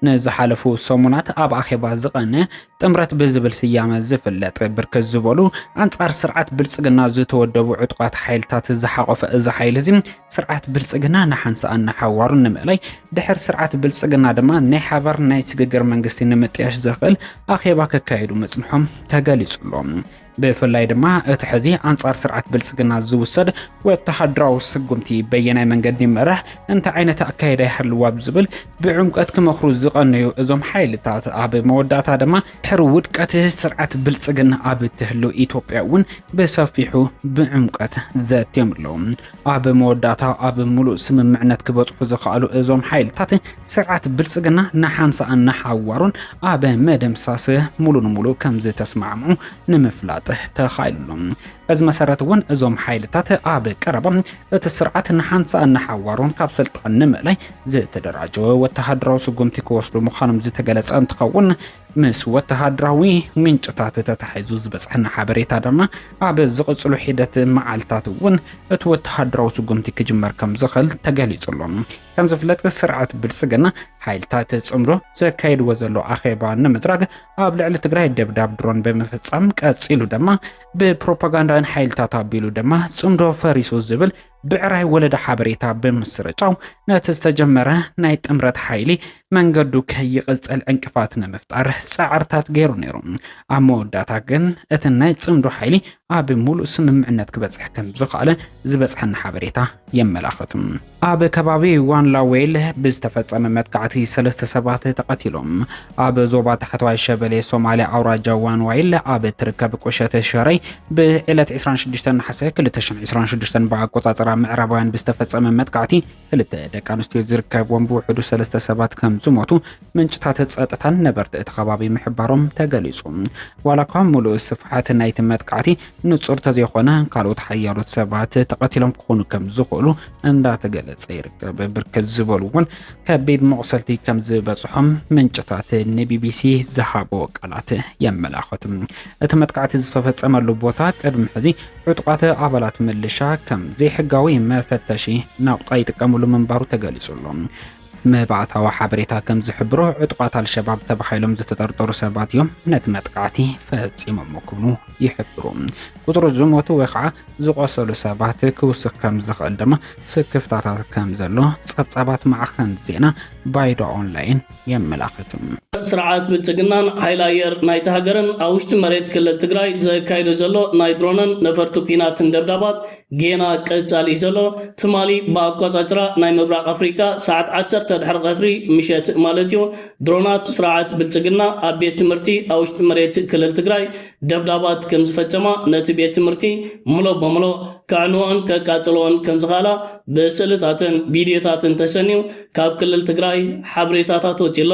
ንዝሓለፉ ሰሙናት ኣብ ኣኼባ ዝቐነየ ጥምረት ብዝብል ስያመ ዝፍለጥ ብርክት ዝበሉ ኣንጻር ስርዓት ብልጽግና ዝተወደቡ ዕጡቃት ሓይልታት ዝሓቆፈ እዚ ሓይሊ እዚ ስርዓት ብልጽግና ንሓንሳኣን ንሓዋሩን ንምእላይ ድሕሪ ስርዓት ብልጽግና ድማ ናይ ሓባር ናይ ሽግግር መንግስቲ ንምጥያሽ ዘኽእል ኣኼባ ከካይዱ መጽንሖም ተገሊጹሎም። ብፍላይ ድማ እቲ ሕዚ ኣንጻር ስርዓት ብልጽግና ዝውሰድ ወተሃደራዊ ስጉምቲ በየናይ መንገዲ ይመርሕ እንታይ ዓይነት ኣካይዳ ይህልዋ ብዝብል ብዕምቀት ክመኽሩ ዝቐነዩ እዞም ሓይልታት ኣብ መወዳእታ ድማ ድሕሪ ውድቀት ስርዓት ብልጽግና ኣብ ትህሉ ኢትዮጵያ እውን ብሰፊሑ ብዕምቀት ዘትየምሎም። ኣብ መወዳእታ ኣብ ሙሉእ ስምምዕነት ክበጽሑ ዝኽኣሉ እዞም ሓይልታት ስርዓት ብልጽግና ንሓንሳኣን ንሓዋሩን ኣብ መደምሳስ ሙሉእ ንሙሉእ ከም ዝተስማዕምዑ ንምፍላጥ ተኻይሉሎም። እዚ መሰረት እውን እዞም ሓይልታት ኣብ ቀረባ እቲ ስርዓት ንሓንሳኣን ንሓዋሩን ካብ ስልጣን ንምእላይ ዝተደራጀወ ወተሃደራዊ ስጉምቲ ክወስዱ ምዃኖም ዝተገለጸ እንትኸውን ምስ ወተሃደራዊ ምንጭታት ተታሒዙ ዝበፅሐና ሓበሬታ ድማ ኣብ ዝቕፅሉ ሂደት መዓልታት እውን እቲ ወተሃደራዊ ስጉምቲ ክጅመር ከም ዝኽእል ተገሊጹሎም። ከም ዝፍለጥ ስርዓት ብልጽግና ሓይልታት ጽምዶ ዘካይድዎ ዘሎ ኣኼባ ንምዝራግ ኣብ ልዕሊ ትግራይ ደብዳብ ድሮን ብምፍጻም ቀፂሉ ድማ ብፕሮፓጋንዳን ሓይልታት ኣቢሉ ድማ ጽምዶ ፈሪሱ ዝብል ብዕራይ ወለደ ሓበሬታ ብምስርጫው ነቲ ዝተጀመረ ናይ ጥምረት ሓይሊ መንገዱ ከይቕጽል ዕንቅፋት ንምፍጣር ጻዕርታት ገይሩ ነይሩ። ኣብ መወዳእታ ግን እቲ ናይ ጽምዶ ሓይሊ ኣብ ሙሉእ ስምምዕነት ክበጽሕ ከም ዝኽኣለ ዝበጽሐና ሓበሬታ የመላኽት። ኣብ ከባቢ ዋን ላዌል ብዝተፈጸመ መጥቃዕቲ 3 ሰባት ተቐቲሎም። ኣብ ዞባ ታሕተዋይ ሸበሌ ሶማልያ ኣውራጃ ዋን ዋይል ኣብ ትርከብ ቁሸተ ሸረይ ብዕለት 26 ናሓሰ 2026 ብኣቆጻጽራ ምዕራባውያን ብዝተፈጸመ መጥቃዕቲ 2 ደቂ ኣንስትዮ ዝርከብዎም ብውሕዱ 3 ሰባት ከም ዝሞቱ ምንጭታት ጸጥታን ነበርቲ እቲ ከባቢ ምሕባሮም ተገሊጹ። ዋላ እኳ ሙሉእ ስፍሓት ናይቲ መጥቃዕቲ ንጹር ተዘይኾነ ካልኦት ሓያሎት ሰባት ተቐቲሎም ክኾኑ ከም ዝኽእሉ እንዳተገለጸ ይርከብ። ብርክት ዝበሉ እውን ከቢድ መቑሰልቲ ከም ዝበጽሖም ምንጭታት ንቢቢሲ ዝሃቦ ቃላት የመላኽት። እቲ መጥቃዕቲ ዝተፈጸመሉ ቦታ ቅድሚ ሕዚ ዕጡቃት ኣባላት ምልሻ ከም ዘይሕጋዊ መፈተሺ ናውጣ ይጥቀምሉ ምንባሩ ተገሊጹሎም። መባእታዊ ሓበሬታ ከም ዝሕብሮ ዕጡቃት አልሸባብ ተባሂሎም ዝተጠርጠሩ ሰባት እዮም ነቲ መጥቃዕቲ ፈጺሞም ክብሉ ይሕብሩ። ቁጥሩ ዝሞቱ ወይ ከዓ ዝቆሰሉ ሰባት ክውስኽ ከም ዝኽእል ድማ ስክፍታታት ከም ዘሎ ጸብጻባት ማዕኸን ዜና ባይዶ ኦንላይን የመላኽት። ስርዓት ብልጽግናን ሓይሊ ኣየር ናይቲ ሃገርን ኣብ ውሽጢ መሬት ክልል ትግራይ ዘካይዶ ዘሎ ናይ ድሮንን ነፈርቲ ኩናትን ደብዳባት ጌና ቀጻሊ ዘሎ ትማሊ ብኣቆጻጽራ ናይ ምብራቕ ኣፍሪካ ሰዓት 10 ድሕሪ ቀትሪ ምሸት ማለት እዩ ድሮናት ስርዓት ብልጽግና ኣብ ቤት ትምህርቲ ኣውሽጢ መሬት ክልል ትግራይ ደብዳባት ከም ዝፈጸማ ነቲ ቤት ትምህርቲ ሙሉ በሙሉ ከዕንዎን ከቃጽልዎን ከም ዝኻላ ብስእልታትን ቪድዮታትን ተሰኒዩ ካብ ክልል ትግራይ ሓበሬታታት ወፂሎ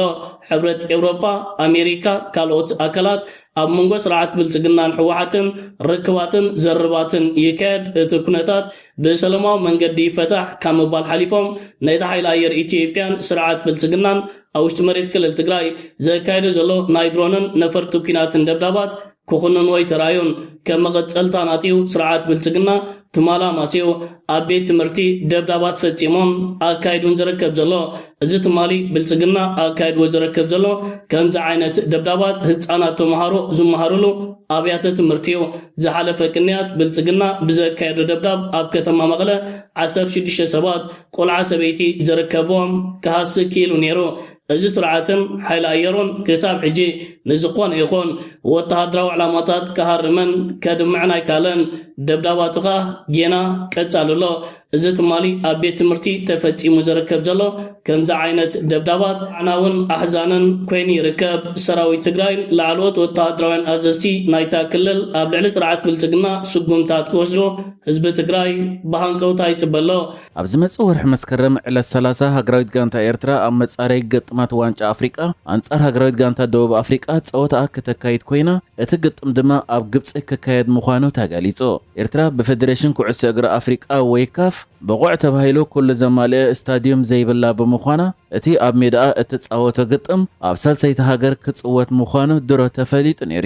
ሕብረት ኤውሮፓ ኣሜሪካ ካልኦት ኣካላት ኣብ መንጎ ስርዓት ብልጽግናን ሕወሓትን ርክባትን ዘርባትን ይካየድ እቲ ኩነታት ብሰላማዊ መንገዲ ይፈታሕ ካብ ምባል ሓሊፎም ናይቲ ሓይሊ ኣየር ኢትዮጵያን ስርዓት ብልጽግናን ኣብ ውሽጢ መሬት ክልል ትግራይ ዘካየደ ዘሎ ናይ ድሮንን ነፈርቲ ኩናትን ደብዳባት ክኹንን ወይ ተራዩን ከም መቐጸልታ ናትዩ ስርዓት ብልጽግና ትማላ ማሲኡ ኣብ ቤት ትምህርቲ ደብዳባት ፈጺሞም ኣካይዱን ዝርከብ ዘሎ እዚ ትማሊ ብልጽግና ኣካይድዎ ዝርከብ ዘሎ ከምዚ ዓይነት ደብዳባት ህፃናት ተምሃሮ ዝመሃሩሉ ኣብያተ ትምህርቲ እዩ ዝሓለፈ ቅንያት ብልጽግና ብዘካየዶ ደብዳብ ኣብ ከተማ መቐለ 16 ሰባት ቆልዓ ሰበይቲ ዝርከቦም ክሃስክ ኢሉ ነይሩ እዚ ስርዓትን ሓይሊ ኣየሩን ክሳብ ሕጂ ንዝኾነ ይኹን ወተሃደራዊ ዕላማታት ክሃርመን ከድምዕን ኣይካለን ደብዳባቱ ኸ ጌና ቀጻልሎ እዚ ትማሊ ኣብ ቤት ትምህርቲ ተፈጺሙ ዝርከብ ዘሎ ከምዚ ዓይነት ደብዳባት ዓናውን ኣሕዛንን ኮይኑ ይርከብ ሰራዊት ትግራይ ላዕለዎት ወተሃደራውያን ኣዘዝቲ ናይታ ክልል ኣብ ልዕሊ ስርዓት ብልጽግና ስጉምታት ክወስዱ ህዝቢ ትግራይ ብሃንቀውታ ይጽበሎ ኣብ ዝመጽእ ወርሒ መስከረም ዕለት 30 ሃገራዊት ጋንታ ኤርትራ ኣብ መጻረይ ግጥማት ዋንጫ ኣፍሪቃ አንጻር ሃገራዊት ጋንታ ደቡብ ኣፍሪቃ ፀወታ ከተካይድ ኮይና እቲ ግጥም ድማ ኣብ ግብጽ ክካየድ ምዃኑ ተገሊጹ ኤርትራ ብፌደሬሽን ኩዕሶ እግሪ ኣፍሪቃ ወይ ካፍ በቁዕ ተባሂሉ ኩሉ ዘማልአ ስታዲየም ዘይብላ ብምዃና እቲ ኣብ ሜዳ እትጻወቶ ግጥም ኣብ ሳልሰይቲ ሃገር ክጽወት ምዃኑ ድሮ ተፈሊጡ ነይሩ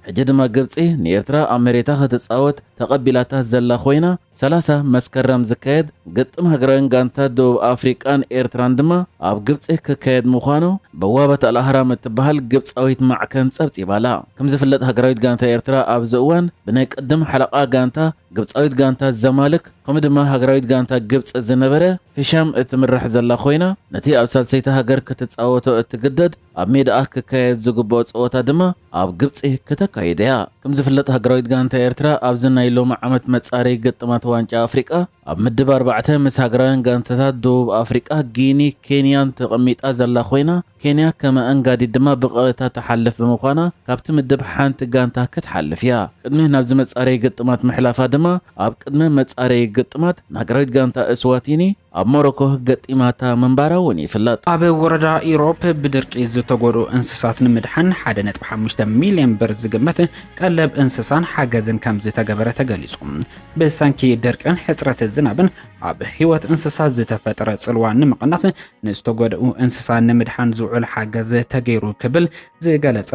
ሕጂ ድማ ግብጽ ንኤርትራ ኣብ መሬታ ክትጻወት ተቐቢላታ ዘላ ኮይና 30 መስከረም ዝካየድ ግጥም ሃገራዊን ጋንታ ደቡብ ኣፍሪቃን ኤርትራን ድማ ኣብ ግብጽ ክካየድ ምዃኑ በዋበት አልአህራም እትበሃል ግብጻዊት ማዕከን ጸብጺባላ ከም ዝፍለጥ ሃገራዊት ጋንታ ኤርትራ ኣብ ዝእዋን ብናይ ቀደም ሓለቓ ጋንታ ግብጻዊት ጋንታ ዘማልክ ከምኡ ድማ ሃገራዊት ጋንታ ግብጽ ዝነበረ ህሻም እትምራሕ ዘላ ኮይና ነቲ ኣብ ሳልሰይቲ ሃገር ክትጻወቶ እትግደድ ኣብ ሜዳኣ ክካየድ ዝግባኦ ፀወታ ድማ ኣብ ግብጽ ከተካየድ እያ ከም ዝፍለጥ ሃገራዊት ጋንታ ኤርትራ ኣብ ዝናይ ሎሚ ዓመት መጻረይ ግጥማት ዋንጫ ኣፍሪቃ ኣብ ምድብ 4 ምስ ሃገራውያን ጋንታታት ደቡብ ኣፍሪቃ ጊኒ ኬንያን ተቐሚጣ ዘላ ኮይና ኬንያ ከመ እንጋዲ ድማ ብቐጥታ ተሓልፍ ብምዃና ካብቲ ምድብ ሓንቲ ጋንታ ክትሓልፍ እያ ቅድሚ ናብ ዝመጻረይ ግጥማት ምሕላፋ ድማ ኣብ ቅድሚ መጻረይ ግጥማት ሃገራዊት ጋንታ እስዋቲኒ ኣብ ሞሮኮ ገጢማታ መንባራ እውን ይፍለጥ ኣብ ወረዳ ኢሮፕ ብድርቂ ዝተጎዱ እንስሳት ንምድሓን 1.5 ሚልዮን ብር ዝግመት ቀለብ እንስሳን ሓገዝን ከም ዝተገበረ ተገሊጹ ብሰንኪ ድርቅን ሕጽረት ዝናብን ኣብ ህይወት እንስሳ ዝተፈጠረ ጽልዋ ንምቕናስ ንዝተጎድኡ እንስሳ ንምድሓን ዝውዕል ሓገዝ ተገይሩ ክብል ዝገለጸ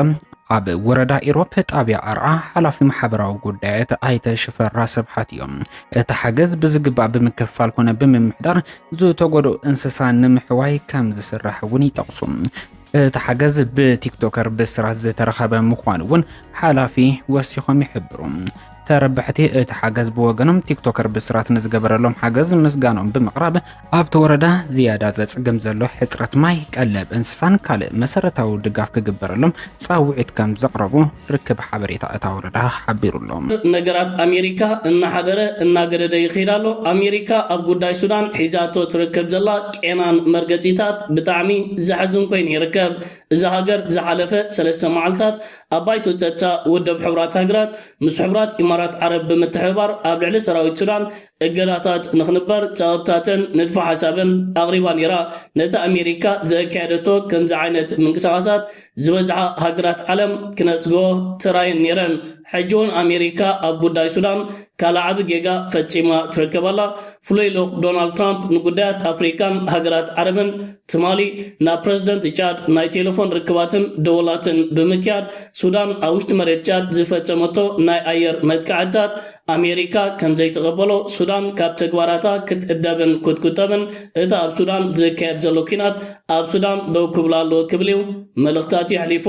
ኣብ ወረዳ ኢሮፕ ጣብያ ኣርዓ ሓላፊ ማሕበራዊ ጉዳያት ኣይተ ሽፈራ ስብሓት እዮም እቲ ሓገዝ ብዝግባእ ብምክፋል ኮነ ብምምሕዳር ዝተጎድኡ እንስሳ ንምሕዋይ ከም ዝስራሕ እውን ይጠቕሱ እቲ ሓገዝ ብቲክቶከር ብስራት ዝተረኸበ ምዃኑ እውን ሓላፊ ወሲኾም ይሕብሩ ተረብሕቲ እቲ ሓገዝ ብወገኖም ቲክቶከር ብስራት ንዝገበረሎም ሓገዝ ምስጋኖም ብምቕራብ ኣብቲ ወረዳ ዝያዳ ዘጽግም ዘሎ ሕጽረት ማይ ቀለብ እንስሳን ካልእ መሰረታዊ ድጋፍ ክግበረሎም ጻውዒት ከም ዘቕረቡ ርክብ ሓበሬታ እታ ወረዳ ሓቢሩሎም ነገራት ኣሜሪካ እናሓደረ እናገደደ ይኸይዳሎ ኣሜሪካ ኣብ ጉዳይ ሱዳን ሒዛቶ ትርከብ ዘላ ቄናን መርገጺታት ብጣዕሚ ዝሕዝን ኮይኑ ይርከብ እዚ ሃገር ዝሓለፈ 3 መዓልታት ኣብ ባይቶ ጸጥታ ውድብ ሕብራት ሃገራት ምስ ሕብራት ኢማራት ዓረብ ብምትሕብባር ኣብ ልዕሊ ሰራዊት ሱዳን እገዳታት ንኽንበር ጸቕጥታትን ንድፈ ሓሳብን ኣቕሪባ ነይራ ነቲ ኣሜሪካ ዘካየደቶ ከምዚ ዓይነት ምንቅስቓሳት ዝበዝሓ ሃገራት ዓለም ክነጽጎ ትራይን ነይረን ሕጂ እውን ኣሜሪካ ኣብ ጉዳይ ሱዳን ካልዓቢ ጌጋ ፈጺማ ትርከበላ ፍሉይ ልኡኽ ዶናልድ ትራምፕ ንጉዳያት ኣፍሪካን ሃገራት ዓረብን ትማሊ ናብ ፕረዚደንት ቻድ ናይ ቴሌፎን ርክባትን ደወላትን ብምክያድ ሱዳን ኣብ ውሽጢ መሬት ቻድ ዝፈጸመቶ ናይ ኣየር መጥቃዕትታት ኣሜሪካ ከም ዘይተቐበሎ ሱዳን ካብ ተግባራታ ክትዕደብን ክትቁጠብን እቲ ኣብ ሱዳን ዝካየድ ዘሎ ኩናት ኣብ ሱዳን ደው ክብላ ኣለዎ ክብል እዩ መልእኽታት ይሕሊፉ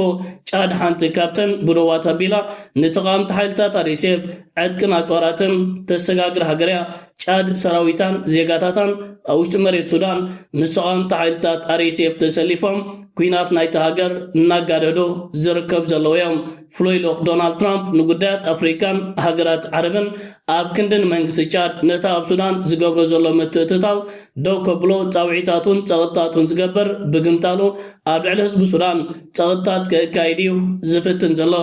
ቻድ ሓንቲ ካብተን ብደዋት ኣቢላ ንተቃዋምቲ ሓይልታት RSF ዕጥቅን ኣፅዋራትን ተሰጋግር ሃገር እያ ጫድ ሰራዊታን ዜጋታታን አውሽጥ መሬት ሱዳን ምስተቃም ተሓይልታት RSF ተሰሊፎም ኩናት ናይቲ ሃገር እናጋደዶ ዝርከብ ዘለውዮም ፍሎይሎክ ዶናልድ ትራምፕ ንጉዳያት አፍሪካን ሃገራት ዓረብን ኣብ ክንድን መንግስቲ ጫድ ነታ ኣብ ሱዳን ዝገብሮ ዘሎ ምትእትታው ደው ከብሎ ፃውዒታቱን ፀቕጣቱን ዝገበር ብግምታሉ ኣብ ልዕሊ ህዝቢ ሱዳን ፀቕጣት ከካይድ እዩ ዝፍትን ዘሎ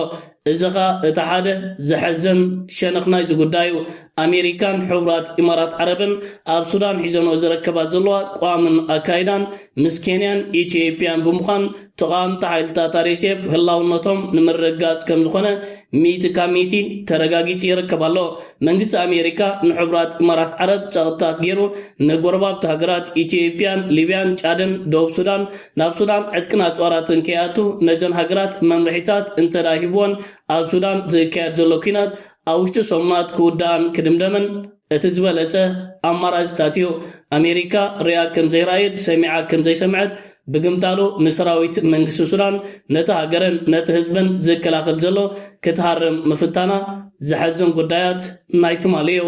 እዘኻ እቲ ሓደ ዝሕዝን ሸነኽናይ ዝጉዳዩ ኣሜሪካን ሕቡራት ኢማራት ዓረብን ኣብ ሱዳን ሒዘንኦ ዝረከባ ዘለዋ ቋምን ኣካይዳን ምስ ኬንያን ኢትዮጵያን ብምዃን ተቃምቲ ሓይልታት RSF ህላውነቶም ንምርጋፅ ከም ዝኾነ ሚእቲ ካብ ሚእቲ ተረጋጊፁ ይርከብ ኣሎ መንግስቲ ኣሜሪካ ንሕቡራት ኢማራት ዓረብ ፀቕጣት ገይሩ ንጎረባብቲ ሃገራት ኢትዮጵያን ሊብያን ጫድን ደቡብ ሱዳን ናብ ሱዳን ዕጥቅን ኣፅዋራትን ከይኣቱ ነዘን ሃገራት መምርሒታት እንተዳሂብዎን ኣብ ሱዳን ዝካየድ ዘሎ ኩናት ኣብ ውሽጢ ሰሙናት ክውዳእን ክድምደምን እቲ ዝበለፀ ኣማራጭታት እዩ ኣሜሪካ ርያ ከም ዘይረኣየት ሰሚዓ ከም ዘይሰምዐት ብግምታሉ ንሰራዊት መንግስቲ ሱዳን ነቲ ሃገርን ነቲ ህዝብን ዝከላኸል ዘሎ ክትሃርም ምፍታና ዝሐዝን ጉዳያት ናይ ትማሊ እዩ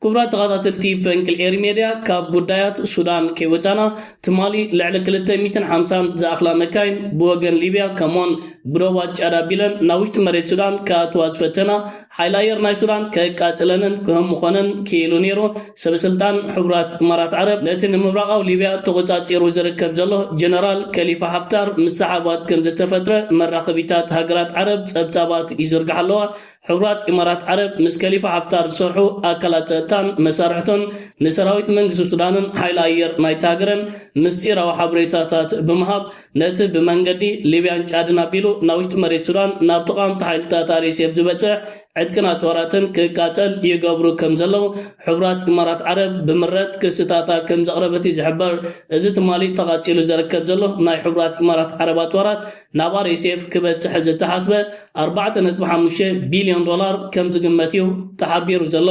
ክቡራት ተኸታተልቲ ፈንቅል ኤሪ ሜድያ ካብ ጉዳያት ሱዳን ከይወፃና ትማሊ ልዕሊ 250 ዝኣኽላ መካይን ብወገን ሊብያ ከምኡውን ብሮባት ጫድ ኣቢለን ናብ ውሽጢ መሬት ሱዳን ከኣትዋ ዝፈተና ሓይሊ ኣየር ናይ ሱዳን ከቃፅለንን ክህምኾነን ክኢሉ ነይሩ ሰበስልጣን ሕቡራት ኢማራት ዓረብ ነቲ ንምብራቃዊ ሊብያ ተቆፃፂሩ ዝርከብ ዘሎ ጀነራል ከሊፋ ሓፍታር ምስ ሰሓባት ከም ዝተፈጥረ መራኸቢታት ሃገራት ዓረብ ፀብፃባት ይዝርጋሕ ኣለዋ ሕቡራት ኢማራት ዓረብ ምስ ከሊፋ ሓፍታር ዝሰርሑ ኣካላት ፀጥታን መሳርሕቶን ንሰራዊት መንግስቲ ሱዳንን ሓይሊ ኣየር ናይቲ ሃገርን ምስጢራዊ ሓበሬታታት ብምሃብ ነቲ ብመንገዲ ሊብያን ጫድን ኣቢሉ ናብ ውሽጢ መሬት ሱዳን ናብ ተቃምቲ ሓይልታት RSF ዝበፅሕ ዕጥቅን ኣፅዋራትን ክቃፀል ይገብሩ ከም ዘለው ሕቡራት ኢማራት ዓረብ ብምረት ክስታታ ከም ዘቕረበት ዝሕበር እዚ ትማሊ ተቃፂሉ ዝርከብ ዘሎ ናይ ሕቡራት ኢማራት ዓረብ ኣፅዋራት ናብ RSF ክበፅሕ ዝተሓስበ 4.5 ቢልዮን ዶላር ከም ዝግመት እዩ ተሓቢሩ ዘሎ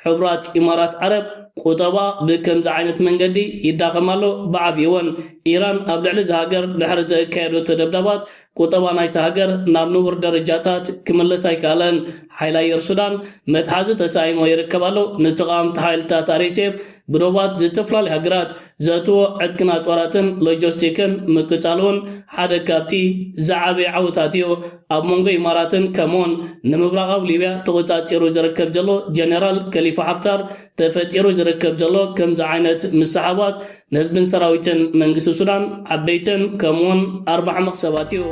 ሕቡራት ኢማራት ዓረብ ቁጠባ ብከምዚ ዓይነት መንገዲ ይዳኸማሎ ብዓብይውን ኢራን ኣብ ልዕሊ ዝሃገር ድሕሪ ዘካየዶ ተደብዳባት ቁጠባ ናይቲ ሃገር ናብ ንቡር ደረጃታት ክምለስ ኣይከኣለን ሓይሊ ኣየር ሱዳን መትሓዚ ተሳኢሞ ይርከብ ኣሎ ንተቃምቲ ሓይልታት RSF ብሮባት ዝተፈላለዩ ሃገራት ዘእትዎ ዕጥቅን ኣፅዋራትን ሎጂስቲክን ምቅፃልን ሓደ ካብቲ ዝዓበየ ዓውታት እዩ ኣብ መንጎ ኢማራትን ከምኡውን ንምብራቃዊ ሊብያ ተቆፃፂሩ ዝርከብ ዘሎ ጀነራል ከሊፋ ሓፍታር ተፈጢሩ ዝርከብ ዘሎ ከምዚ ዓይነት ምሰሓባት ንህዝብን ሰራዊትን መንግስቲ ሱዳን ዓበይትን ከምኡውን ኣርባዕ መቕሰባት እዩ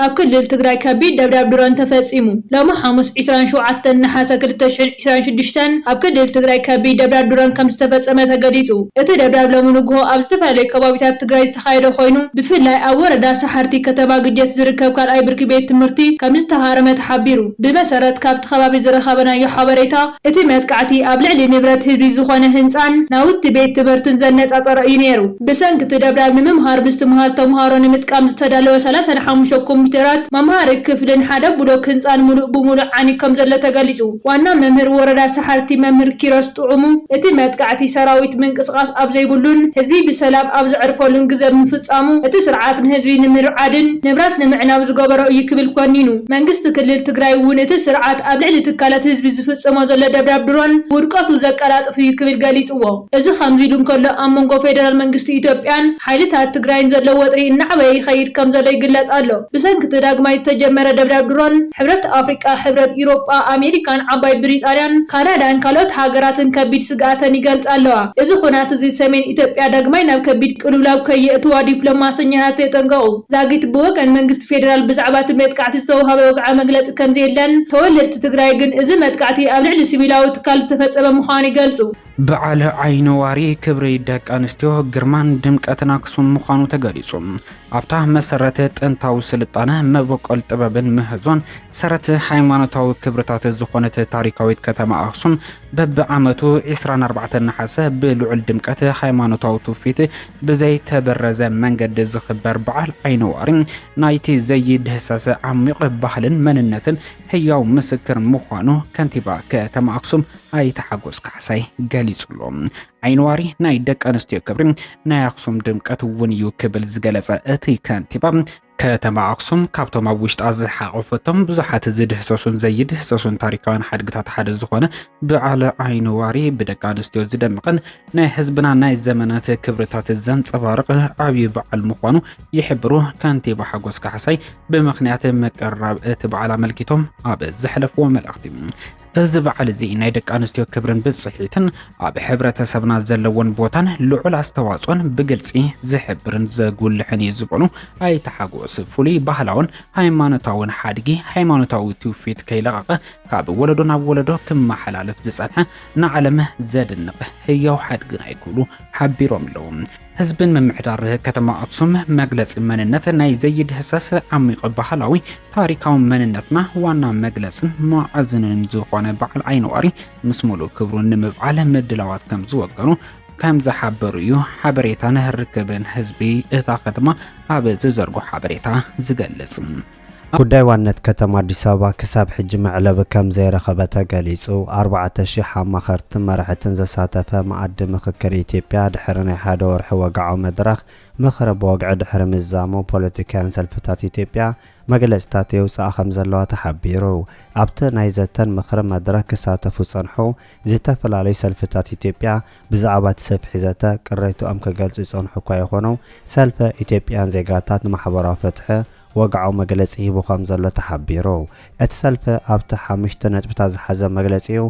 ኣብ ክልል ትግራይ ከቢድ ደብዳብ ድሮን ተፈጺሙ ሎሚ ሐሙስ 27 ነሓሰ 2026 ኣብ ክልል ትግራይ ከቢድ ደብዳብ ድሮን ከም ዝተፈጸመ ተገሊጹ እቲ ደብዳብ ሎሚ ንግሆ ኣብ ዝተፈላለዩ ከባቢታት ትግራይ ዝተኻየደ ኮይኑ ብፍላይ ኣብ ወረዳ ሰሓርቲ ከተማ ግጀት ዝርከብ ካልኣይ ብርኪ ቤት ትምህርቲ ከም ዝተሃረመ ተሓቢሩ ብመሰረት ካብቲ ከባቢ ዝረኸበናዮ ሓበሬታ እቲ መጥቃዕቲ ኣብ ልዕሊ ንብረት ህዝቢ ዝኾነ ህንፃን ናውቲ ቤት ትምህርትን ዘነጻጸረ እዩ ነይሩ ብሰንኪ እቲ ደብዳብ ንምምሃር ምስትምሃር ተምሃሮ ንምጥቃም ዝተዳለወ 35 ኮምፒውተራት መምሃሪ ክፍልን ሓደ ብሎክ ህንፃን ሙሉእ ብሙሉእ ዓኒኮም ዘሎ ተገሊጹ ዋና መምህር ወረዳ ሰሓርቲ መምህር ኪሮስ ጥዑሙ እቲ መጥቃዕቲ ሰራዊት ምንቅስቃስ ኣብ ዘይብሉን ህዝቢ ብሰላም ኣብ ዘዕርፈሉን ግዜ ምፍጻሙ እቲ ስርዓት ንህዝቢ ንምርዓድን ንብረት ንምዕናብ ዝገበሮ እዩ ክብል ኮኒኑ መንግስቲ ክልል ትግራይ እውን እቲ ስርዓት ኣብ ልዕሊ ትካላት ህዝቢ ዝፍጽሞ ዘሎ ደብዳብ ድሮን ውድቀቱ ዘቀላጥፍ እዩ ክብል ገሊጽዎ እዚ ከምዚ ኢሉ እንከሎ ኣብ መንጎ ፌደራል መንግስቲ ኢትዮጵያን ሓይልታት ትግራይን ዘሎ ወጥሪ እናዕበየ ይኸይድ ከም ዘሎ ይግለጽ ኣሎ ብሰንኪ ዳግማይ ዝተጀመረ ደብዳብ ድሮን ሕብረት አፍሪካ ሕብረት ኤውሮጳ ኣሜሪካን ዓባይ ብሪጣንያን ካናዳን ካልኦት ሃገራትን ከቢድ ስጋኣተን ይገልጽ ኣለዋ እዚ ኩናት እዚ ሰሜን ኢትዮጵያ ዳግማይ ናብ ከቢድ ቅልውላው ከየእትዋ ዲፕሎማስያታት የጠንቀቁ ዛጊት ብወገን መንግስቲ ፌደራል ብዛዕባ እቲ መጥቃዕቲ ዝተወሃበ ወግዓ መግለፂ ከም ዘየለን ተወለድቲ ትግራይ ግን እዚ መጥቃዕቲ ኣብ ልዕሊ ሲቪላዊ ትካል ዝተፈጸመ ምዃኑ ይገልጹ በዓል ዓይነዋሪ ክብሪ ደቂ ኣንስትዮ ግርማን ድምቀትን ኣክሱም ምዃኑ ተገሊጹ ኣብታ መሰረተ ጥንታዊ ስልጣነ መበቆል ጥበብን ምህዞን ሰረት ሃይማኖታዊ ክብርታት ዝኾነት ታሪካዊት ከተማ ኣክሱም በብዓመቱ 24 ነሓሰ ብልዑል ድምቀት ሃይማኖታዊ ትውፊት ብዘይ ተበረዘ መንገዲ ዝኽበር በዓል ዓይነዋሪ ናይቲ ዘይድህሰስ ዓሚቕ ባህልን መንነትን ህያው ምስክር ምዃኑ ከንቲባ ከተማ ኣክሱም ኣይተሓጎስ ካሕሳይ ገሊጹሎም ዓይነዋሪ ናይ ደቂ ኣንስትዮ ክብሪ ናይ ኣክሱም ድምቀት እውን እዩ ክብል ዝገለጸ እቲ ከንቲባ ከተማ አክሱም ካብቶም ኣብ ውሽጣ ዝሓቆፈቶም ብዙሓት ዝድህሰሱን ዘይድህሰሱን ታሪካውን ሓድግታት ሓደ ዝኾነ በዓለ ዓይኒ ዋሪ ብደቂ ኣንስትዮ ዝደምቕን ናይ ህዝብና ናይ ዘመናት ክብርታት ዘንጸባርቕ ዓብዪ በዓል ምዃኑ ይሕብሩ ከንቲባ ሓጎስ ካሕሳይ ብምኽንያት መቀረብ እቲ በዓል ኣመልኪቶም ኣብ ዘሕለፍዎ መልእኽቲ እዚ በዓል እዚ ናይ ደቂ ኣንስትዮ ክብርን ብጽሒትን ኣብ ሕብረተሰብና ዘለዎን ቦታን ልዑል ኣስተዋጽኦን ብግልጺ ዝሕብርን ዘጉልሕን እዩ ዝበሉ ኣይተሓጎስ ፍሉይ ባህላውን ሃይማኖታውን ሓድጊ ሃይማኖታዊ ትውፊት ከይለቐቐ ካብ ወለዶ ናብ ወለዶ ክመሓላለፍ ዝጸንሐ ንዓለም ዘድንቕ ህያው ሓድጊ ናይ ክብሉ ሓቢሮም ኣለዉ ህዝብን ምምሕዳር ከተማ አክሱም መግለጽ መንነት ናይ ዘይድህሰስ ዓሚቕ ባህላዊ ታሪካዊ መንነትና ዋና መግለጽን ማዕዝንን ዝኾነ በዓል ዓይኒ ዋሪ ምስ ሙሉእ ክብሩ ንምብዓል ምድላዋት ከም ዝወገኑ ከም ዝሓበሩ እዩ ሓበሬታን ርክብን ህዝቢ እታ ከተማ ኣብ ዝዘርጎ ሓበሬታ ዝገልጽ ጉዳይ ዋነት ከተማ አዲስ አበባ ክሳብ ሕጂ መዕለብ ከም ዘይረኸበ ገሊጹ 4000 ሓማኸርቲ መራሕትን ዘሳተፈ ማዕድ ምክክር ኢትዮጵያ ድሕሪ ናይ ሓደ ወርሒ ወግዓዊ መድረኽ ምኽረ ብወግዒ ድሕሪ ምዛሙ ፖለቲካውያን ሰልፍታት ኢትዮጵያ መግለጽታት የውፅኣ ከም ዘለዋ ተሓቢሩ ኣብቲ ናይ ዘተን ምኽሪ መድረኽ ክሳተፉ ጸንሑ ዝተፈላለዩ ሰልፍታት ኢትዮጵያ ብዛዕባ ሰፍሒ ዘተ ቅሬቶኦም ክገልጹ ጸንሑ እኳ ይኾኑ ሰልፈ ኢትዮጵያን ዜጋታት ንማሕበራዊ ፍትሒ ወግዓዊ መግለጺ ሂቡ ከም ዘሎ ተሓቢሩ እቲ ሰልፊ ኣብቲ 5 ነጥብታት ዝሓዘ መግለጺ እዩ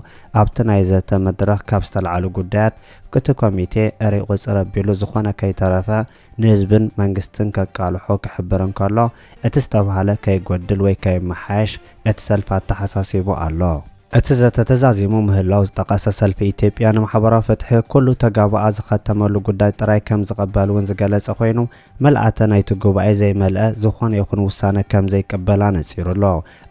ኣብቲ ናይ ዘተ መድረኽ ካብ ዝተለዓሉ ጉዳያት እቲ ኮሚቴ ኣሪቑ ጽረቢሉ ዝኾነ ከይተረፈ ንህዝብን መንግስትን ከቃልሖ ክሕብርን ከሎ እቲ ዝተባሃለ ከይጎድል ወይ ከይመሓየሽ እቲ ሰልፊ ተሓሳሲቡ ኣሎ እቲ ዘተ ተዛዚሙ ምህላው ዝጠቐሰ ሰልፊ ኢትዮጵያ ንማሕበራዊ ፍትሒ ኩሉ ተጋባኣ ዝኸተመሉ ጉዳይ ጥራይ ከም ዝቐበልውን ዝገለጸ ኮይኑ መልኣተ ናይቲ ጉባኤ ዘይመልአ ዝኾነ ይኹን ውሳነ ከም ዘይቀበላ ነጺሩሎ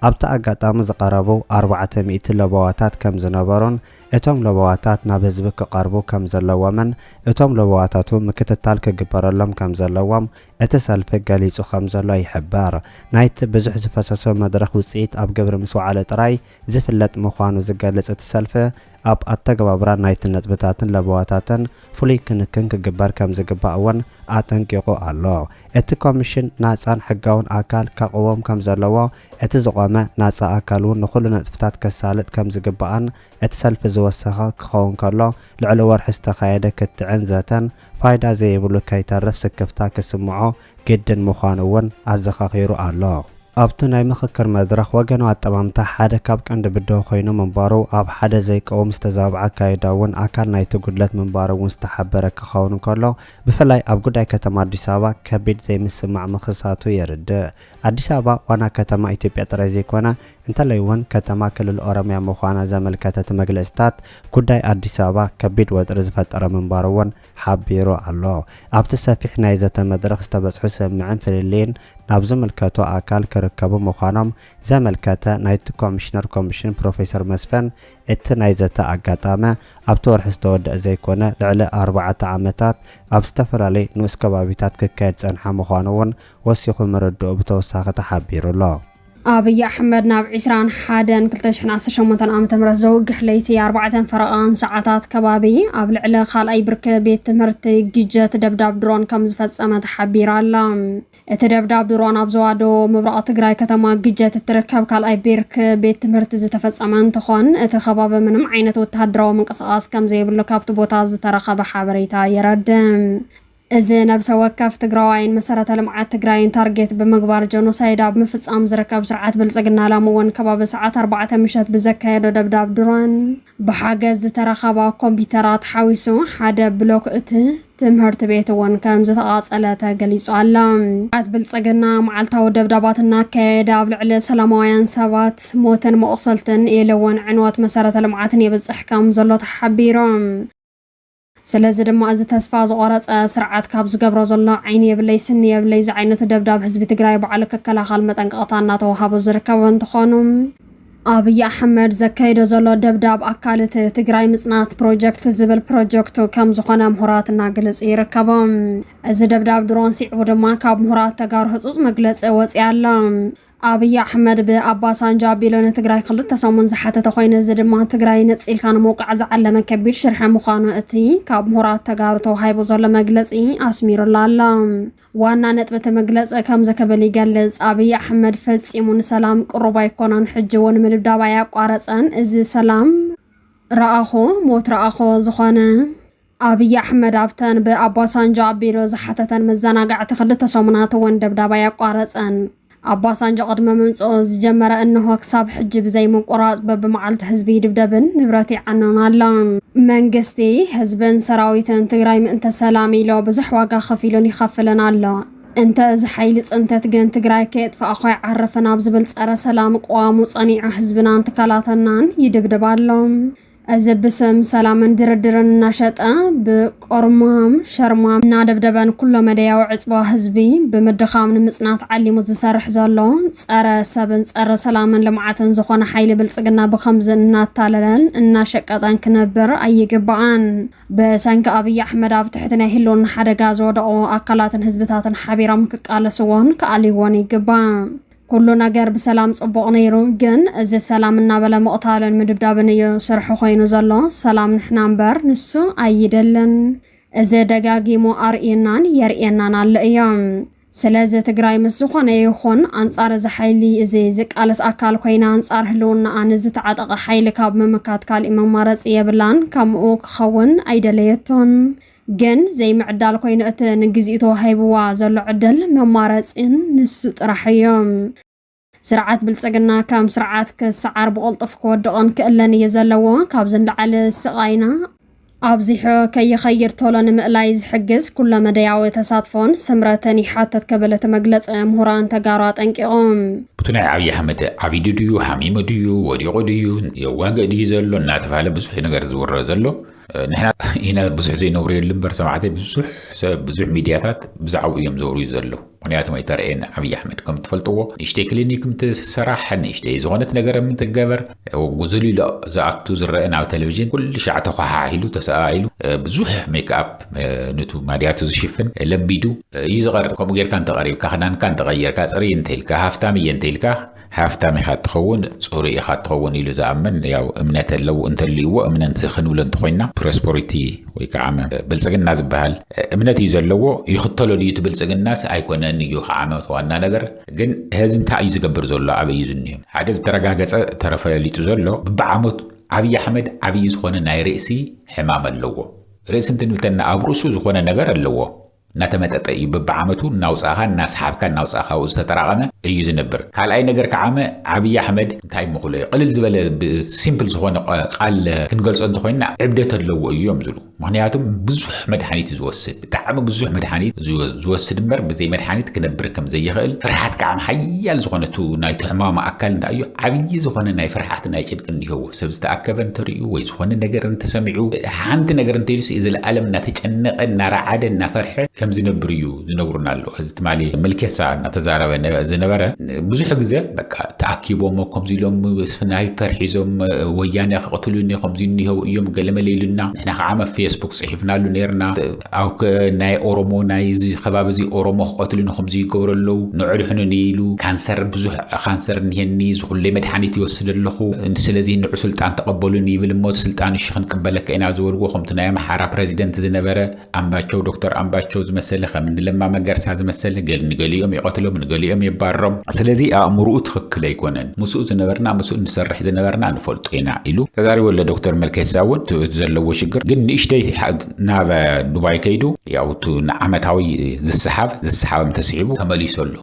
ኣብቲ ኣጋጣሚ ዝቐረቡ 400 ለበዋታት ከም ዝነበሩን እቶም ለበዋታት ናብ ህዝቢ ክቐርቡ ከም ዘለዎምን እቶም ለበዋታቱ ምክትታል ክግበረሎም ከም ዘለዎም እቲ ሰልፊ ገሊጹ ከም ዘሎ ይሕበር ናይቲ ብዙሕ ዝፈሰሰ መድረኽ ውጽኢት ኣብ ግብሪ ምስ ወዓለ ጥራይ ዝፍለጥ ምዃኑ ዝገልጽ እቲ ሰልፊ ኣብ ኣተገባብራ ናይቲ ነጥብታትን ለበዋታትን ፍሉይ ክንክን ክግበር ከም ዝግባእ እውን ኣጠንቂቑ ኣሎ እቲ ኮሚሽን ናጻን ሕጋውን ኣካል ካቕቦም ከም ዘለዎ እቲ ዝቆመ ናጻ ኣካል እውን ንኹሉ ነጥብታት ከሳልጥ ከም ዝግባእን እቲ ሰልፊ ዝወሰኸ ክኸውን ከሎ ልዕሊ ወርሒ ዝተኻየደ ክትዕን ዘተን ፋይዳ ዘይብሉ ከይተርፍ ስክፍታ ክስምዖ ግድን ምዃኑ እውን ኣዘኻኺሩ ኣሎ ኣብቲ ናይ ምክክር መድረኽ ወገኑ ኣጠማምታ ሓደ ካብ ቀንዲ ብድሆ ኮይኑ ምንባሩ ኣብ ሓደ ዘይቀውም ዝተዛብዓ ካይዳ እውን ኣካል ናይቲ ጉድለት ምንባሩ እውን ዝተሓበረ ክኸውን ከሎ ብፍላይ ኣብ ጉዳይ ከተማ አዲስ አበባ ከቢድ ዘይምስማዕ ምኽሳቱ የርድእ አዲስ አበባ ዋና ከተማ ኢትዮጵያ ጥራይ ዘይኮነ እንተለይ እውን ከተማ ክልል ኦሮሚያ ምዃና ዘመልከተት መግለጽታት ጉዳይ አዲስ አበባ ከቢድ ወጥሪ ዝፈጠረ ምንባሩ እውን ሓቢሩ ኣሎ ኣብቲ ሰፊሕ ናይ ዘተ መድረኽ ዝተበጽሑ ስምዕን ፍልልይን ናብ ዝምልከቶ ኣካል ክርከቡ ምዃኖም ዘመልከተ ናይቲ ኮሚሽነር ኮሚሽን ፕሮፌሰር መስፈን እቲ ናይ ዘተ ኣጋጣሚ ኣብቲ ወርሒ ዝተወድአ ዘይኮነ ልዕሊ 4 ዓመታት ኣብ ዝተፈላለዩ ንኡስ ከባቢታት ክካየድ ጸንሐ ምዃኑ እውን ወሲኹ ምርድኡ ብተወሳኺ ተሓቢሩሎ አብይ አሕመድ ናብ 21/2018 ዓ.ም ዘውግሕ ለይቲ 4 ፈረቓን ሰዓታት ከባቢ ኣብ ልዕሊ ካልኣይ ብርኪ ቤት ትምህርቲ ግጀት ደብዳብ ድሮን ከም ዝፈጸመ ተሓቢሩ ኣላ እቲ ደብዳብ ድሮን ኣብ ዘዋዶ ምብራቕ ትግራይ ከተማ ግጀት እትርከብ ካልኣይ ብርኪ ቤት ትምህርቲ ዝተፈጸመ እንትኾን እቲ ከባቢ ምንም ዓይነት ወተሃደራዊ ምንቅስቓስ ከም ዘይብሉ ካብቲ ቦታ ዝተረኸበ ሓበሬታ የረድእ እዚ ነብሰ ወከፍ ትግራዋይን መሰረተ ልምዓት ትግራይን ታርጌት ብምግባር ጀኖሳይድ ኣብ ምፍጻም ዝርከብ ስርዓት ብልጽግና ላምውን ከባቢ ሰዓት 4 ምሸት ብዘካየደ ደብዳብ ድሮን ብሓገዝ ዝተረኸባ ኮምፒውተራት ሓዊሱ ሓደ ብሎክ እቲ ትምህርቲ ቤት እውን ከም ዝተቓጸለ ተገሊጹ ኣላ ስርዓት ብልጽግና መዓልታዊ ደብዳባት እናካየደ ኣብ ልዕሊ ሰላማውያን ሰባት ሞትን መቑሰልትን ኢሉ እውን ዕንወት መሰረተ ልምዓትን የብጽሕ ከም ዘሎ ተሓቢሮም ስለዚ ድማ እዚ ተስፋ ዝቆረጸ ስርዓት ካብ ዝገብሮ ዘሎ ዓይኒ የብለይ ስኒ የብለይ ዚ ዓይነት ደብዳብ ህዝቢ ትግራይ ባዕሉ ከከላኸል መጠንቀቕታ እናተዋሃቦ ዝርከቡ እንትኾኑ አብይ አሕመድ ዘካይዶ ዘሎ ደብዳብ ኣካል እቲ ትግራይ ምጽናት ፕሮጀክት ዝብል ፕሮጀክቱ ከም ዝኾነ ምሁራት እናገለጹ ይርከቦም እዚ ደብዳብ ድሮን ሲዕቡ ድማ ካብ ምሁራት ተጋሩ ህጹጽ መግለጺ ወፂ ኣላ አብይ አሕመድ በአባሳንጃ ቢሎን ትግራይ ክልተ ሰሙን ዝሓተተ ኮይኑ ዝድማ ትግራይ ነፂልካ ንምውቃዕ ዝዓለመ ከቢድ ሽርሐ ምዃኑ እቲ ካብ ምሁራት ተጋሩ ተዋሂቡ ዘሎ መግለፂ ኣስሚሩላ ኣሎ ዋና ነጥቢ መግለፂ ከም ዘከበል ይገልጽ አብይ አሕመድ ፈጺሙ ንሰላም ቅሩብ ኣይኮነን ሕጂ እውን ምድብዳብ ኣያቋረፀን እዚ ሰላም ረኣኾ ሞት ረኣኾ ዝኾነ አብይ አሕመድ ኣብተን በአባሳንጃ ቢሎ ዝሓተተን መዘናጋዕቲ ክልተ ሰሙናት እውን ደብዳብ ኣያቋረፀን አባሳንጃ ቀድመ ምንጾ ዝጀመረ እንሆ ክሳብ ሕጂ ብዘይ ምቁራጽ በብመዓልቲ ህዝቢ ድብደብን ንብረት ይዓነናላ መንግስቲ ህዝብን ሰራዊትን ትግራይ ምእንተ ሰላም ኢሎ ብዙሕ ዋጋ ከፊሉን ይኸፍልን ኣሎ እንተ እዚ ሓይሊ ጽንተት ግን ትግራይ ከየጥፋእ ኾይ ዓረፈን ኣብ ዝብል ጸረ ሰላም ቋሙ ጸኒዑ ህዝብናን ትካላተናን ይድብድብ ኣሎ እዚ ብስም ሰላምን ድርድርን እናሸጠ ብቆርማም ሸርማም እናደብደበን ኩሎ መደያዊ ዕፅባ ህዝቢ ብምድኻም ንምጽናት ዓሊሙ ዝሰርሕ ዘሎ ጸረ ሰብን ጸረ ሰላምን ልምዓትን ዝኾነ ሓይሊ ብልጽግና ብኸምዚ እናታለለን እናሸቀጠን ክነብር ኣይግባኣን በሰንኪ አብይ አሕመድ ኣብ ትሕቲ ናይ ህልውና ሓደጋ ዝወደቑ ኣካላትን ህዝብታትን ሓቢሮም ክቃለስዎን ክኣልይዎን ይግባእ ኩሉ ነገር ብሰላም ጽቡቕ ነይሩ ግን እዚ ሰላም እናበለ መቕታልን ምድብዳብን እዩ ስርሑ ኮይኑ ዘሎ ሰላም ንሕና እምበር ንሱ ኣይደለን እዚ ደጋጊሙ ኣርእየናን የርእየናን ኣሎ እዮም ስለዚ ትግራይ ምስ ዝኾነ ይኹን ኣንጻር እዚ ሓይሊ እዚ ዝቃለስ ኣካል ኮይና ኣንጻር ህልውናኣ ንዝተዓጠቐ ሓይሊ ካብ ምምካት ካሊእ መማረፂ የብላን ከምኡ ክኸውን ኣይደለየቶን ግን ዘይምዕዳል ኮይኑ እቲ ንግዚኡ ተዋሂብዋ ዘሎ ዕድል መማረፂን ንሱ ጥራሕ እዮም ስርዓት ብልጽግና ከም ስርዓት ክሰዓር ብቕልጡፍ ክወድቕን ክእለን እየ ዘለዎ ካብ ዝንላዓለ ስቓይና ኣብዚሑ ከይኸይድ ቶሎ ንምእላይ ዝሕግዝ ኩሎ መደያዊ ተሳትፎን ስምረትን ይሓተት ከበለት መግለፂ ምሁራን ተጋሩ ኣጠንቂቖም ብቱናይ አብይ አሕመድ ዓቢዱ ድዩ ሓሚሙ ድዩ ወዲቑ ድዩ የዋግዕ ድዩ ዘሎ እናተባሃለ ብዙሕ ነገር ዝውረር ዘሎ ንሕና ኢና ብዙሕ ዘይነብሩ የለን በር ሰማዕተይ ብዙሕ ሚድያታት ብዛዕባኡ እዮም ዘውርዩ ዘሎ ምክንያቱም ኣይተርእየን አብይ አሕመድ ከም ትፈልጥዎ ንእሽተይ ክሊኒክ ምትስራሕ ንእሽተይ ዝኾነት ነገር ምትገበር ጉዝሊሎ ዝኣቱ ዝረአ ናብ ቴሌቪዥን ኩሉ ሻዕ ተኳሓሒሉ ተሰኣኢሉ ብዙሕ ሜክኣፕ ነቱ ማድያቱ ዝሽፍን ለቢዱ እዩ ዝቐርብ ከምኡ ጌርካ እንተቐሪብካ ክዳንካ እንተቐየርካ ፅርይ እንተኢልካ ሃፍታም እየ እንተኢልካ ሃፍታም ኢኻ ትኸውን ፅሩይ ኢኻ ትኸውን ኢሉ ዝኣምን ያው እምነት ኣለዎ እንተልይዎ እምነት ክንብሎ እንተኮይና ፕሮስፐሪቲ ወይ ከዓ ብልጽግና ዝበሃል እምነት እዩ ዘለዎ ይኽተሎ ድዩ እቲ ብልጽግናስ ኣይኮነን እዩ ከዓመ ዋና ነገር ግን ህዚ እንታይ እዩ ዝገብር ዘሎ ኣበይ እዩ ዝኒሄ ሓደ ዝተረጋገፀ ተረፈሊጡ ዘሎ ብዓመቱ አብይ አሕመድ ዓብይ ዝኾነ ናይ ርእሲ ሕማም ኣለዎ ርእሲ እንትንብልተና ኣብ ርእሱ ዝኾነ ነገር ኣለዎ እናተመጠጠ እዩ በብዓመቱ እናውፃኻ እናስሓብካ እናውፃኻ ዝተጠራቐመ እዩ ዝነብር ካልኣይ ነገር ከዓመ አብይ አሕመድ እንታይ ምኽሎ ቅልል ዝበለ ሲምፕል ዝኾነ ቃል ክንገልጾ እንተኮይና ዕብደት ኣለዎ እዮም ዝብሉ ምክንያቱም ብዙሕ መድሓኒት ዝወስድ ብጣዕሚ ብዙሕ መድሓኒት ዝወስድ እምበር ብዘይ መድሓኒት ክነብር ከም ዘይኽእል ፍርሓት ከዓመ ሓያል ዝኾነቱ ናይ ሕማም ኣካል እንታይ እዩ ዓብይ ዝኾነ ናይ ፍርሓት ናይ ጭንቂ እንዲህዎ ሰብ ዝተኣከበ እንተርእዩ ወይ ዝኾነ ነገር እንተሰሚዑ ሓንቲ ነገር እንተይሉስ እዚ ለዓለም እናተጨነቐ እናረዓደ እናፈርሐ ከም ዝነብር እዩ ዝነብሩና ኣሎ እዚ ትማሊ መልኬሳ እናተዛረበ ዝነበረ ብዙሕ ግዜ በቃ ተኣኪቦም ከምዚ ኢሎም ስናይፐር ሒዞም ወያነ ክቕትሉኒ ከምዚ እንዲህው እዮም ገለመለይሉና ንሕና ከዓመ ፌስቡክ ጽሒፍናሉ ነርና ኣብ ናይ ኦሮሞ ናይ እዚ ከባቢ እዚ ኦሮሞ ክቐትሉኒ ከምዚ ይገብረለው ንዕድሕኑን ኢሉ ካንሰር ብዙሕ ካንሰር እንሄኒ ዝኹለ መድሓኒት ይወስድ ኣለኹ ስለዚ ንዑ ስልጣን ተቐበሉን ይብል እሞ ስልጣን እሺ ክንቅበለካ ኢና ዝበልዎ ከምቲ ናይ ኣምሓራ ፕሬዚደንት ዝነበረ ኣምባቸው ዶክተር ኣምባቸው ዝመሰለ ከም ንለማ መገርሳ ዝመሰለ ገሊኦም ይቐትሎም ንገሊኦም ይባረሮም ስለዚ ኣእምሮኡ ትኽክል ኣይኮነን ምስኡ ዝነበርና ምስኡ ንሰርሕ ዝነበርና ንፈልጦ ኢና ኢሉ ተዛሪቡ ለዶክተር መልኬሳ እውን ዘለዎ ሽግር ግን ንእሽተይ ናብ ዱባይ ከይዱ ያው ቱ ንዓመታዊ ዝስሓብ ተስሒቡ ተመሊሱ ኣሎ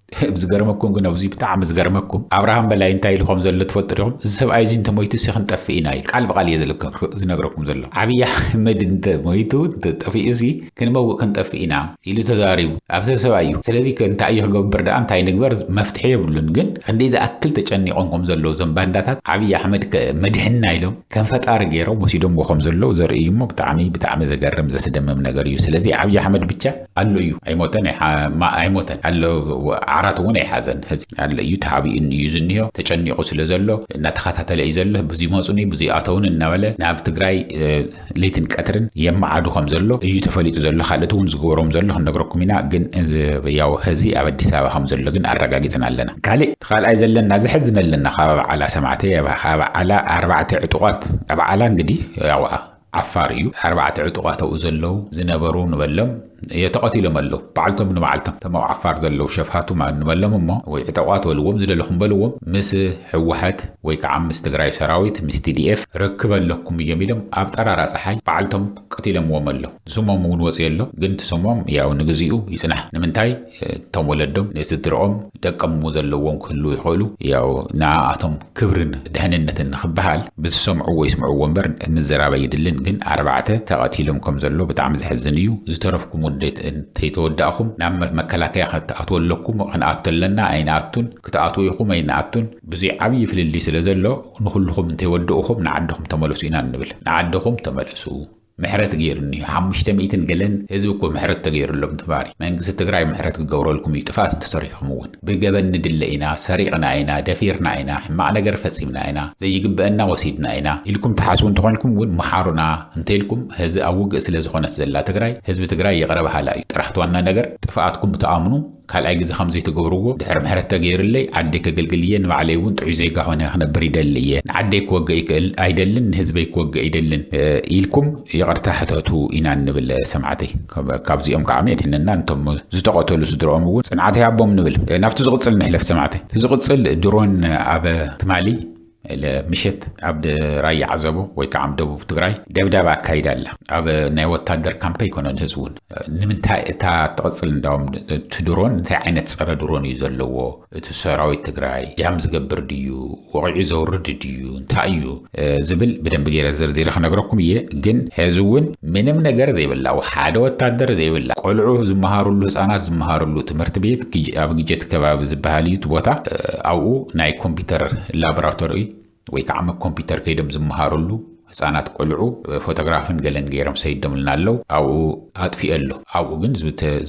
ዝገርመኩም ግን ኣብዚ ብጣዕሚ ዝገርመኩም አብርሃም በላይ እንታይ ኢሉ ከም ዘሎ ትፈልጡ ዲኹም እዚ ሰብኣይ እዚ እንተሞይቱ ሲኽንጠፊ ኢና ኢሉ ቃል ብቃል እየ ዝነግረኩም ዘሎ አብይ አሕመድ እንተሞይቱ ተጠፊኡ እዚ ክንመውእ ክንጠፊ ኢና ኢሉ ተዛሪቡ ኣብዚ ሰብኣይ እዩ ስለዚ እንታይ እዩ ክገብር ደኣ እንታይ ንግበር መፍትሒ የብሉን ግን ክንደይ ዝኣክል ተጨኒቆም ከም ዘሎ ዞም ባንዳታት አብይ አሕመድ መድሕና ኢሎም ከም ፈጣሪ ገይሮም ወሲዶም ከም ዘሎ ዘርኢ እዩ ብጣዕሚ ብጣዕሚ ዘገርም ዘስደምም ነገር እዩ ስለዚ ዓብይ ኣሕመድ ብቻ ኣሎ እዩ ኣይሞተን ኣሎ ዓራት እውን ኣይሓዘን ህዚ ኣሎ እዩ ተሓቢኡ እዩ ዝኒዮ ተጨኒቁ ስለ ዘሎ እናተኸታተለ እዩ ዘሎ ብዙ ይመፁኒ ብዙ ኣተውን እናበለ ናብ ትግራይ ሌትን ቀትርን የማዓዱ ከም ዘሎ እዩ ተፈሊጡ ዘሎ ካልኦት እውን ዝግበሮም ዘሎ ክንነግረኩም ኢና ግን ያው ህዚ ኣብ ኣዲስ ኣበባ ከም ዘሎ ግን ኣረጋጊፅና ኣለና ካልኣይ ዘለና ዝሕዝነለና ካብ በዓላ ሰማዕተይ ካብ በዓላ 4 ዕጡቋት በዓላ እንግዲህ ያው ዓፋር እዩ 4 ዕጡቋት ኣብኡ ዘለው ዝነበሩ ንበሎም የተቀቲሎም ኣለው በዓልቶም ንበዓልቶም ተማው ዓፋር ዘለው ሸፋቱ ንበሎም እሞ ወይ ዕጡቋት ወልዎም ዝደለኹም በልዎም ምስ ህወሓት ወይ ከዓ ምስ ትግራይ ሰራዊት ምስ TDF ረክበለኩም እዮም ኢሎም ኣብ ጠራራ ፀሓይ በዓልቶም ቀቲሎምዎም ኣለው ስሞም እውን ወፅዩ ኣሎ ግን ስሞም ያው ንግዚኡ ይጽናሕ ንምንታይ ቶም ወለዶም ንስድሮኦም ደቀም ዘለዎም ክህሉ ይኽእሉ ያው ንኣቶም ክብርን ድሕንነትን ክበሃል ብዝሰምዑ ወይ ስምዑ ወንበር ምዝራበይ ይድልን ግን 4 ተቀቲሎም ከም ዘሎ ብጣዕሚ ዝሕዝን እዩ ዝተረፍኩም ወደት ተይተወዳእኹም ናብ መከላከያ ክትኣትወለኩም ክንኣተለና ኣይናኣቱን ክትኣትው ኢኹም ኣይናኣቱን ብዙይ ዓብይ ፍልሊ ስለ ዘሎ ንኹልኹም እንተይወድኡኹም ንዓድኹም ተመለሱ ኢና ንብል ንዓድኹም ተመለሱ محرت غيرني 500 ገለን ህዝብ እኮ محرت ተገይሩሎም ተባሪ መንግስት ትግራይ محرت ክገብረልኩም ይጥፋት ተሰሪሕኩም እውን ብገበን ድለኢና ሰሪቅና ኢና ደፊርና ኢና ሕማቅ ነገር ፈጺምና ኢና ዘይግበአና ወሲድና ኢና ኢልኩም ተሓስቡ እንትኾንኩም እውን መሓሩና እንተይልኩም ህዝብ ኣውግ ስለ ዝኾነት ዘላ ትግራይ ህዝብ ትግራይ ይቀረብ ሃላ እዩ ጥራሕትዋና ነገር ጥፋኣትኩም ተኣምኑ ካልኣይ ግዜ ከምዘይ ተገብርዎ ድሕሪ محرت ተገይርለይ ዓደይ ከገልግልየ ንባዕለይ እውን ጥዑይ ዘይጋ ሆነ ክነብር ይደልየ ንዓደይ ክወግእ ይክእል ኣይደልን ህዝበይ ክወግእ ይደልን ኢልኩም يقرت حتاتو إنان نبل سمعتي كابزيهم كعمين إننا أنتم زتقتلوا صدرهم صنعتي عبهم نبل نفط زغطل نحلف سمعتي زغطل درون عب تمالي مشت عبد راي عزبو ويكعم دبو تغراي دبدبا كايد الله اب ناي وتادر كامباي كونن هزون نمنتا تا تقصل نداوم تدرون انت عينت صره درون يزلو تسراوي تغراي جام زغبر ديو وقعي زورد ديو انتايو زبل بدنب غير زرزير خنغركم يه ግን هزون ምንም ነገር ዘይብላው ሓደ ወታደር ዘይብላ ቆልዑ ዝመሃሩሉ ህፃናት ዝመሃሩሉ ትምህርት ቤት ኣብ ግጀት ከባቢ ዝበሃል እዩ ቦታ ኣብኡ ናይ ኮምፒውተር ላቦራቶሪ ወይ ከዓ ኮምፒውተር ከይደም ዝመሃሩሉ ህፃናት ቆልዑ ፎቶግራፍን ገለን ገይሮም ሰይደምልና ኣለው ኣብኡ ኣጥፊአሎ ኣብኡ ግን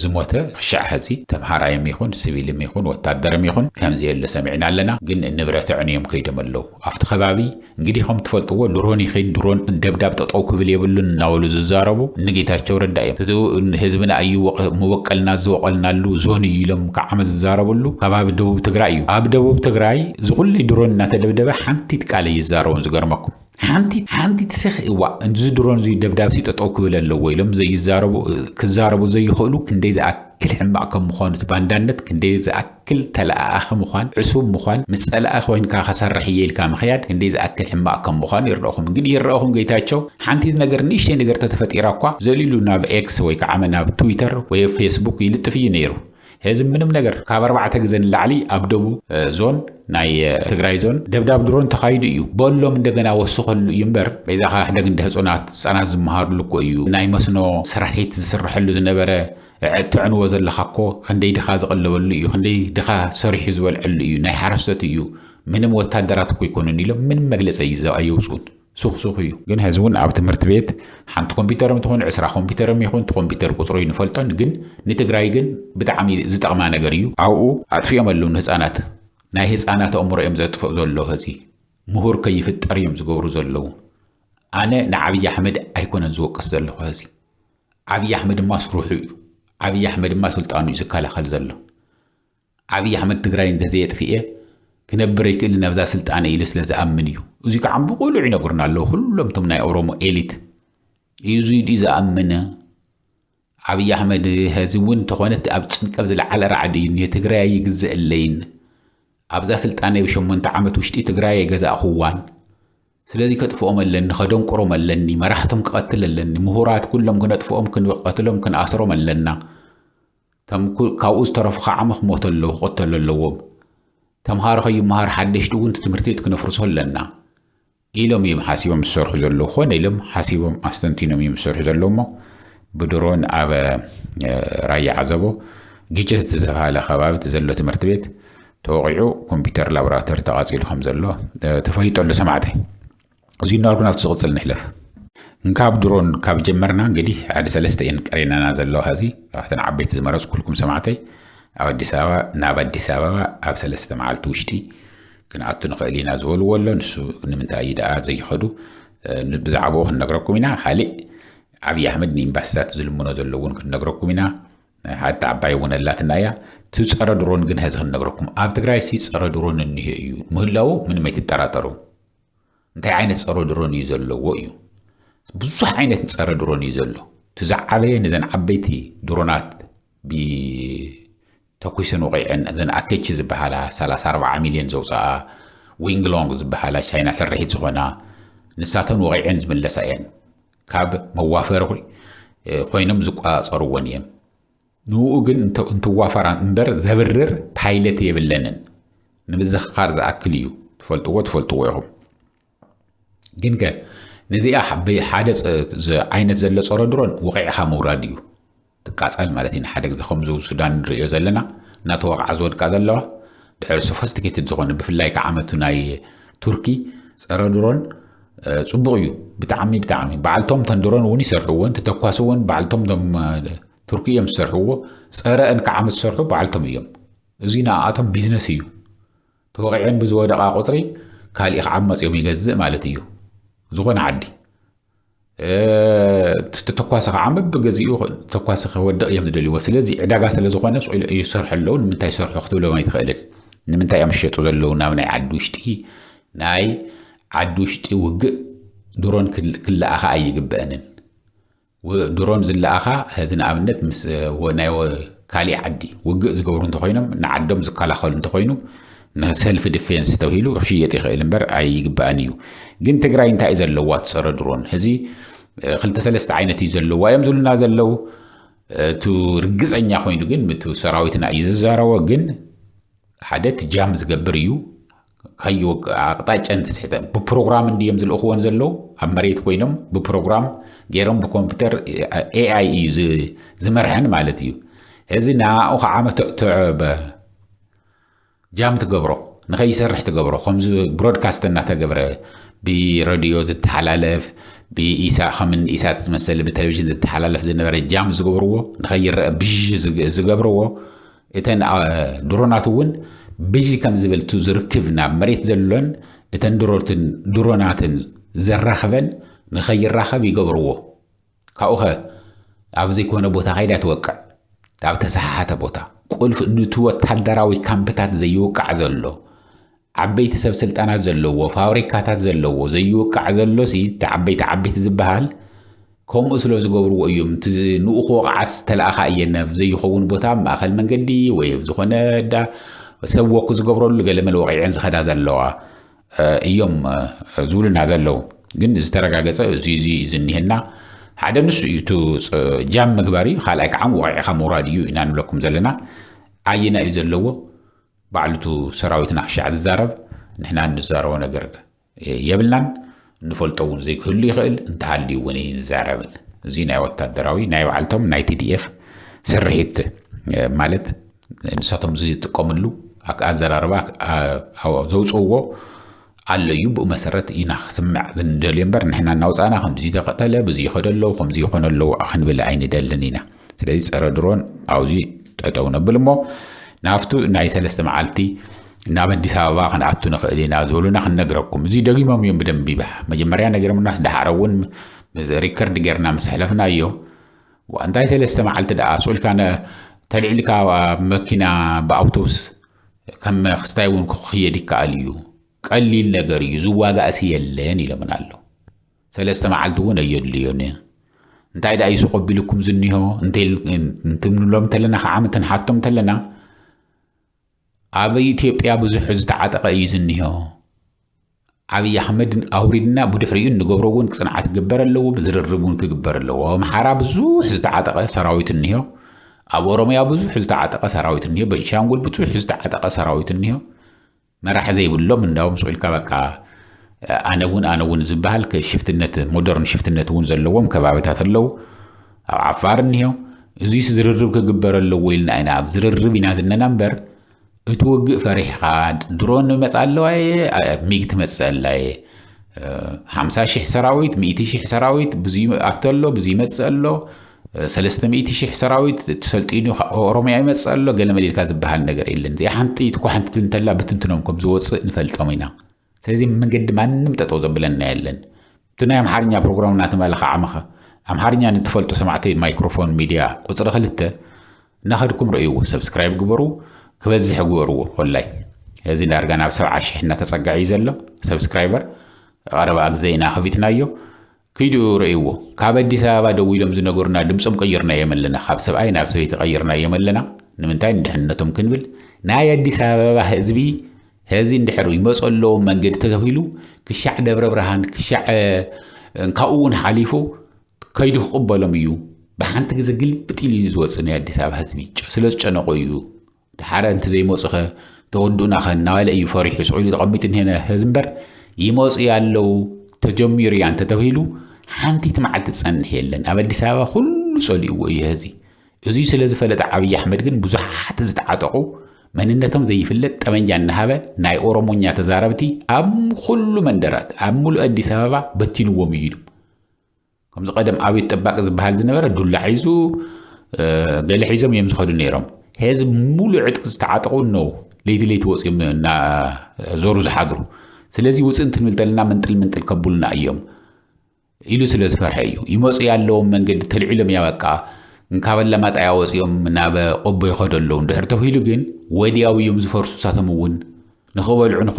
ዝሞተ ሻዕ ህዚ ተምሃራይም ይኹን ሲቪልም ይኹን ወታደርም ይኹን ከምዚ የለ ሰሚዕና ኣለና ግን ንብረት ዕንዮም ከይደም ኣለው ኣብቲ ከባቢ እንግዲህ ከም ትፈልጥዎ ድሮን ይኸይድ ድሮን ደብዳብ ጠጠው ክብል የብሉን ናውሉ ዝዛረቡ ንጌታቸው ረዳ እዮም ህዝብና እዩ መወቀልና ዝወቀልናሉ ዞን ኢሎም ከዓመ ዝዛረቡሉ ከባቢ ደቡብ ትግራይ እዩ ኣብ ደቡብ ትግራይ ዝኹሉ ድሮን እናተደብደበ ሓንቲት ቃል ይዛረቡን ዝገርመኩም ሓንቲ ተሰኽ እዋ እንዚ ድሮን ዚ ደብዳብ ሲጠጠው ክብል ኣለው ኢሎም ዘይዛረቡ ክዛረቡ ዘይኽእሉ ክንደይ ዝኣክል ሕማቅ ከም ምዃኑ ባንዳነት ክንደይ ዝኣክል ተላኣኸ ምዃን ዕሱብ ምዃን ምጸላእ ኮይንካ ከሰርሕ ይልካ ምኽያድ ክንደይ ዝኣክል ሕማቅ ከም ምዃኑ ይረአኹም እንግዲህ ይረአኹም ጌታቸው ሓንቲ ነገር ንእሽተይ ነገር ተተፈጢራ እኳ ዘሊሉ ናብ ኤክስ ወይ ከዓ ናብ ትዊተር ወይ ፌስቡክ ይልጥፍ እዩ ነይሩ هذا منهم نجر كابر بعد تجزن العلي أبدو زون ناي تجري زون دبدب درون تخايد يو بولو من دجنا وسخل ينبر إذا خا دجن ده زونات أنا زمهار لكو يو ناي مسنو سرحيت سرح له زنبرة تعن وزل لخاكو خندي دخاز قل ولا يو خندي دخا سرح زوال عل يو ناي حرسته يو منهم وتدرات كوي يكونوا نيلهم من مجلس أيو زون سوق يو جن هزون عبد مرتبات حنت كمبيوتر متهون عسرة كمبيوتر ميخون كمبيوتر قصري نفلتن جن نتجري جن بتعمي زت أمانة جريو أو عطفي أملون هزانات ناي هزانات أمر إمزات فوزلو هذي مهور كيف التريم زجور زلو أنا نعبي أحمد أيكون نزوق زلو هذي عبي أحمد ما سروحي عبي أحمد ما سلطان يزكاله خل زلو عبي أحمد تجري إنت زيت فيه كنبري كلنا بذا سلطان يلس لذا أمنيو وزيك عم بقولوا عنا قرنا له كلهم تمنا أورومو إليت يزيد إذا أمنا عبي أحمد هزون تقونت أبتشن كبزل على رعدي يتجري جزء اللين أبذا سلطان يبشم من تعمت وشتي تجري جزء أخوان سلذي كتفهم لن خدم كرم لني ما راحتهم قتل لني مهورات كلهم كنت فهم كن قتلهم كن أسرهم لنا تم كاوس طرف خامخ موتلو قتل اللوم تمهار خي مهار حدش تقول تمرتيت كنفرسه لنا إلهم يمحاسبهم السرح زلوا خون إلهم حاسبهم أستنتينهم يمسرح زلوا ما بدرون أب راي عزبو جيجة تزهال خباب تزلوا تمرتبيت توقعوا كمبيوتر لابراتور تغازي لهم زلوا تفايتوا اللي سمعته زين نار بنفس غزل نحلف እንካብ ድሮን ካብ ጀመርና እንግዲህ ዓዲ ሰለስተ እየን ቀሪናና ዘለዎ ሕዚ ካብተን ዓበይቲ ዝመረፅ ኩልኩም ሰማዕተይ ኣብ ኣዲስ ኣበባ ኣብ 3 መዓልቲ ውሽጢ ክንኣቱ ንኽእል ኢና ዝበልዎ ኣሎ ንሱ ንምንታይ እዩ ደኣ ዘይኸዱ ብዛዕባኡ ክንነግረኩም ኢና ካልእ ዓብዪ ኣሕመድ ንኤምባሲታት ዝልምኖ ዘለዎ እውን ክንነግረኩም ኢና ሓንቲ ዓባይ እውን ኣላትና እያ ትፀረ ድሮን ግን ሕዚ ክንነግረኩም ኣብ ትግራይ ፀረ ድሮን እኒሄ እዩ ምህላው ምንም ኣይትጠራጠሩ እንታይ ዓይነት ፀረ ድሮን እዩ ዘለዎ እዩ ብዙሕ ዓይነት ፀረ ድሮን እዩ ዘሎ ትዛዓበየ ንዘን ዓበይቲ ድሮናት ተኩስን ወቂዕን እዘን ኣኬቺ ዝበሃላ 34 ሚልዮን ዘውፅኣ ዊንግሎንግ ዝበሃላ ቻይና ስርሒት ዝኾና ንሳተን ወቂዕን ዝምለሳ እየን ካብ መዋፈሪ ኮይኖም ዝቋፀርዎን እዮም ንኡ ግን እንትዋፈራ እምበር ዘብርር ፓይለት የብለንን ንምዝኽኻር ዝኣክል እዩ ትፈልጥዎ ኢኹም ግን ከ ነዚኣ ሓደ ዓይነት ዘሎ ፀረ ድሮን ወቂዕኻ ምውራድ እዩ ትቃፀል ማለት እዩ ሓደ ግዜ ከምዚ ሱዳን ንሪኦ ዘለና እናተወቕዓ ዝወድቃ ዘለዋ ድሕሪ ሶፊስቲኬትድ ዝኾነ ብፍላይ ከዓ ዓመቱ ናይ ቱርኪ ፀረ ድሮን ፅቡቕ እዩ ብጣዕሚ በዓልቶም ተን ድሮን እውን ይሰርሕዎን ተተኳስ እውን በዓልቶም ቱርኪ እዮም ዝሰርሕዎ ፀረአን ከዓ ዝሰርሑ በዓልቶም እዮም እዚ ንኣቶም ቢዝነስ እዩ ተወቂዐን ብዝወደቓ ቁፅሪ ካሊእ ከዓ መፅኦም ይገዝእ ማለት እዩ ዝኾነ ዓዲ ተተኳስ ከዓ በብገዚኡ ተኳስ ክወድቕ እዮም ዝደልይዎ ስለዚ ዕዳጋ ስለ ዝኾነ ስኢሉ ይሰርሑ ኣለዉ ንምንታይ ይሰርሑ ክትብሎም ኣይትኽእልን ንምንታይ እዮም ዝሸጡ ዘለዉ ናብ ናይ ዓዲ ውሽጢ ውግእ ድሮን ክለኣኻ ኣይግበአንን ድሮን ዝለኣኻ ሕዚ ንኣብነት ምስ ናይ ካሊእ ዓዲ ውግእ ዝገብሩ እንተኮይኖም ንዓዶም ዝከላኸሉ እንተኮይኑ ንሰልፊ ዲፌንስ ተባሂሉ ክሽየጥ ይኽእል እምበር ኣይግበአን እዩ ግን ትግራይ እንታይ እዩ ዘለዋ ትፀረ ድሮን ሕዚ 2-3 ዓይነት እዩ ዘለዋ እዮም ዝብሉና ዘለው እቲ ርግፀኛ ኮይኑ ግን ምቱ ሰራዊትና እዩ ዝዛረቦ ግን ሓደ ጃም ዝገብር እዩ ኣቅጣጫን ተስሕተ ብፕሮግራም እንዲዮም ዝልእኽዎን ዘለው ኣብ መሬት ኮይኖም ብፕሮግራም ገይሮም ብኮምፒተር ኤአይ እዩ ዝመርሐን ማለት እዩ እዚ ንኣኡ ከዓ ጃም ትገብሮ ንኸይሰርሕ ትገብሮ ከምዚ ብሮድካስት እናተገብረ ብሬድዮ ዝተሓላለፍ ከምን ኢሳት ዝመሰለ ብቴሌቭዥን ዝተሓላለፍ ዝነበረ ጃም ዝገብርዎ ንኸይረአ ብዥ ዝገብርዎ እተን ድሮናት እውን ብዥ ከም ዝበልቱ ዝርክብ ናብ መሬት ዘሎን እተን ድሮናትን ዘራኽበን ንኸይራኸብ ይገብርዎ ካብኡ ኸ ኣብ ዘይኮነ ቦታ ኸይዳ ትወቅዕ ኣብ ተሰሓሓተ ቦታ ቁልፍ ነቲ ወታደራዊ ካምፕታት ዘይውቃዕ ዘሎ ዓበይቲ ሰብ ስልጣናት ዘለዎ ፋብሪካታት ዘለዎ ዘይውቃዕ ዘሎ ሲ ዓበይቲ ዝበሃል ከምኡ ስለ ዝገብርዎ እዮም ንኡ ክወቕዓስ ተለኣኻ እየን ዘይኸውን ቦታ ማእኸል መንገዲ ወይ ዝኾነ ሰብ ወኩ ዝገብረሉ ገለ መልወቂዕን ዝኸዳ ዘለዋ እዮም ዝብሉና ዘለው ግን ዝተረጋገፀ እዚ ዝኒሄና ሓደ ንሱ እዩ ጃም ምግባር እዩ ካልኣይ ከዓ ወቂዕኻ ምውራድ እዩ ኢና ንብለኩም ዘለና ዓይና እዩ ዘለዎ ባዕልቱ ሰራዊትና ክሻዕ ዝዛረብ ንሕና እንዛረቦ ነገር የብልናን ንፈልጦ እውን ዘይክህሉ ይኽእል እንተሃልዩ እውን ይዛረብን እዚ ናይ ወታደራዊ ናይ ባዕልቶም ናይ ቲዲኤፍ ስርሒት ማለት ንሳቶም ዝጥቀምሉ ኣዘራርባ ዘውፅዎ ኣሎ እዩ ብኡ መሰረት ኢና ክስምዕ ዝንደልዮ እምበር ንሕና እናውፃእና ከምዚ ተቐተለ ብዙ ይኸደ ኣለዉ ከምዚ ይኾነ ኣለዉ ክንብል ኣይንደልን ኢና ስለዚ ፀረ ድሮን ኣብዚ ጠጠው ነብል እሞ ናብቱ ናይ 3 መዓልቲ ናብ ኣዲስ ኣበባ ክንኣቱ ንኽእል ኢና ዝበሉና ክንነግረኩም እዚ ደጊሞም እዮም ብደንቢ መጀመርያ ነገሮምናስ ድሓረ እውን ሪከርድ ጌርና ምስ ሕለፍና እዮ እንታይ 3 መዓልቲ ደኣ ስኡልካ ተልዒልካ መኪና ብኣውቶቡስ ከም ክስታይ እውን ክኽየድ ይከኣል እዩ ቀሊል ነገር እዩ ዝዋጋእሲ የለን ኢሎምን ኣሎ 3 መዓልቲ እውን ኣየድልዮን እንታይ ዳ ይሱ ቀቢልኩም ዝኒሆ እንትምንሎም ተለና ከዓመት ንሓቶም ተለና ኣብ ኢትዮጵያ ብዙሕ ዝተዓጠቐ እዩ ዝኒሆ ዓብይ ኣሕመድ ኣውሪድና ብድሕሪኡ ንገብሮ እውን ክፅንዓት ክግበር ኣለዎ ብዝርርብ እውን ክግበር ኣለዎ ኣምሓራ ብዙሕ ዝተዓጠቐ ሰራዊት እኒሆ ኣብ ኦሮሚያ ብዙሕ ዝተዓጠቐ ሰራዊት እኒሆ በቤንሻንጉል ብዙሕ ዝተዓጠቐ ሰራዊት እኒሆ መራሒ ዘይብሎም እንዳውም ስኡልካ በቃ ኣነ እውን ዝበሃል ሽፍትነት ሞደርን ሽፍትነት እውን ዘለዎም ከባቢታት ኣለዉ ኣብ ዓፋር እኒሆ እዚ ዝርርብ ክግበር ኣለዎ ኢልና ኢና ኣብ ዝርርብ ኢና ዝነና እምበር እቲ ውግእ ፈሪሕኻ ድሮን መፅእ ኣለዋ ሚግ ትመፅእ ኣላ 50,000 ሰራዊት 100,000 ሰራዊት ብዙይ አተሎ ብዙይ መጽአሎ 300,000 ሰራዊት ተሰልጢኑ ኦሮሚያ ይመጽአሎ ገለ መሊልካ ዝበሃል ነገር የለን እዚ ሓንቲ እኮ ሓንቲ ትንተላ በትንትኖም ከም ዝወጽእ ንፈልጦም ኢና ስለዚ መንገዲ ማንንም ጠጠው ዘብለና የለን ትናይ አምሓርኛ ፕሮግራምና ተመለኸ ዓመኸ አምሓርኛ ንትፈልጡ ሰማዕተይ ማይክሮፎን ሚዲያ ቁጽሪ 2 እናኸድኩም ረእይዎ ሰብስክራይብ ግበሩ ክበዝሕ ግበርዎ ወላይ እዚ ዳርጋ ናብ 70,000 እና ተጸጋዒ ዘሎ ሰብስክራይበር ቀረባ ግዜና ኸፊትናዮ كيدو رأيوه كابدي سبب دوي لهم زنقرنا دمسم قيرنا يملنا خاب سبعين نفس بيت قيرنا يملنا نمنتين دحنتهم كنبل نايا دي سبب هزبي هزين دحرو يمس الله من قد تغفيلو كشع دبر برهان كشع كأون حليفو كيدو قبلهم يو بحانت كزقل بتيلي زوجنا دي سبب هزبي سلس جنا قيو دحرة أنت زي موسخة تودونا خنا ولا أي فريح سعودي تقبيتن هنا هزمبر يمس يالو تجميري أنت تغفيلو حانتي تمعت تصنح يلن أبدي سبب كل سولي ويهزي يزي سلز فلت عبي أحمد جن بزحت زتعتقو من إنتم زي فلت أمن جان هذا ناي أورمونيا تزاربتي أم كل من درات أم الأدي سبب بتينو وميلو كم زقدم أبي تبقى زبهال زنبر دول حيزو قال حيزم يمسخدو نيرم هذا مولو عتق زتعتقو نو ليت وصيم نا زورو زحادرو سلزي وصنت الملتلنا منتل كبولنا أيام إلو سلز فرحيو يموس يالو من قد تلعلم يوكا نكابل لما تأيوز يوم نابا قبو يخدلون دهر تفهيلو جن ودياو يوم زفرسو ساتمون نخوال عنخو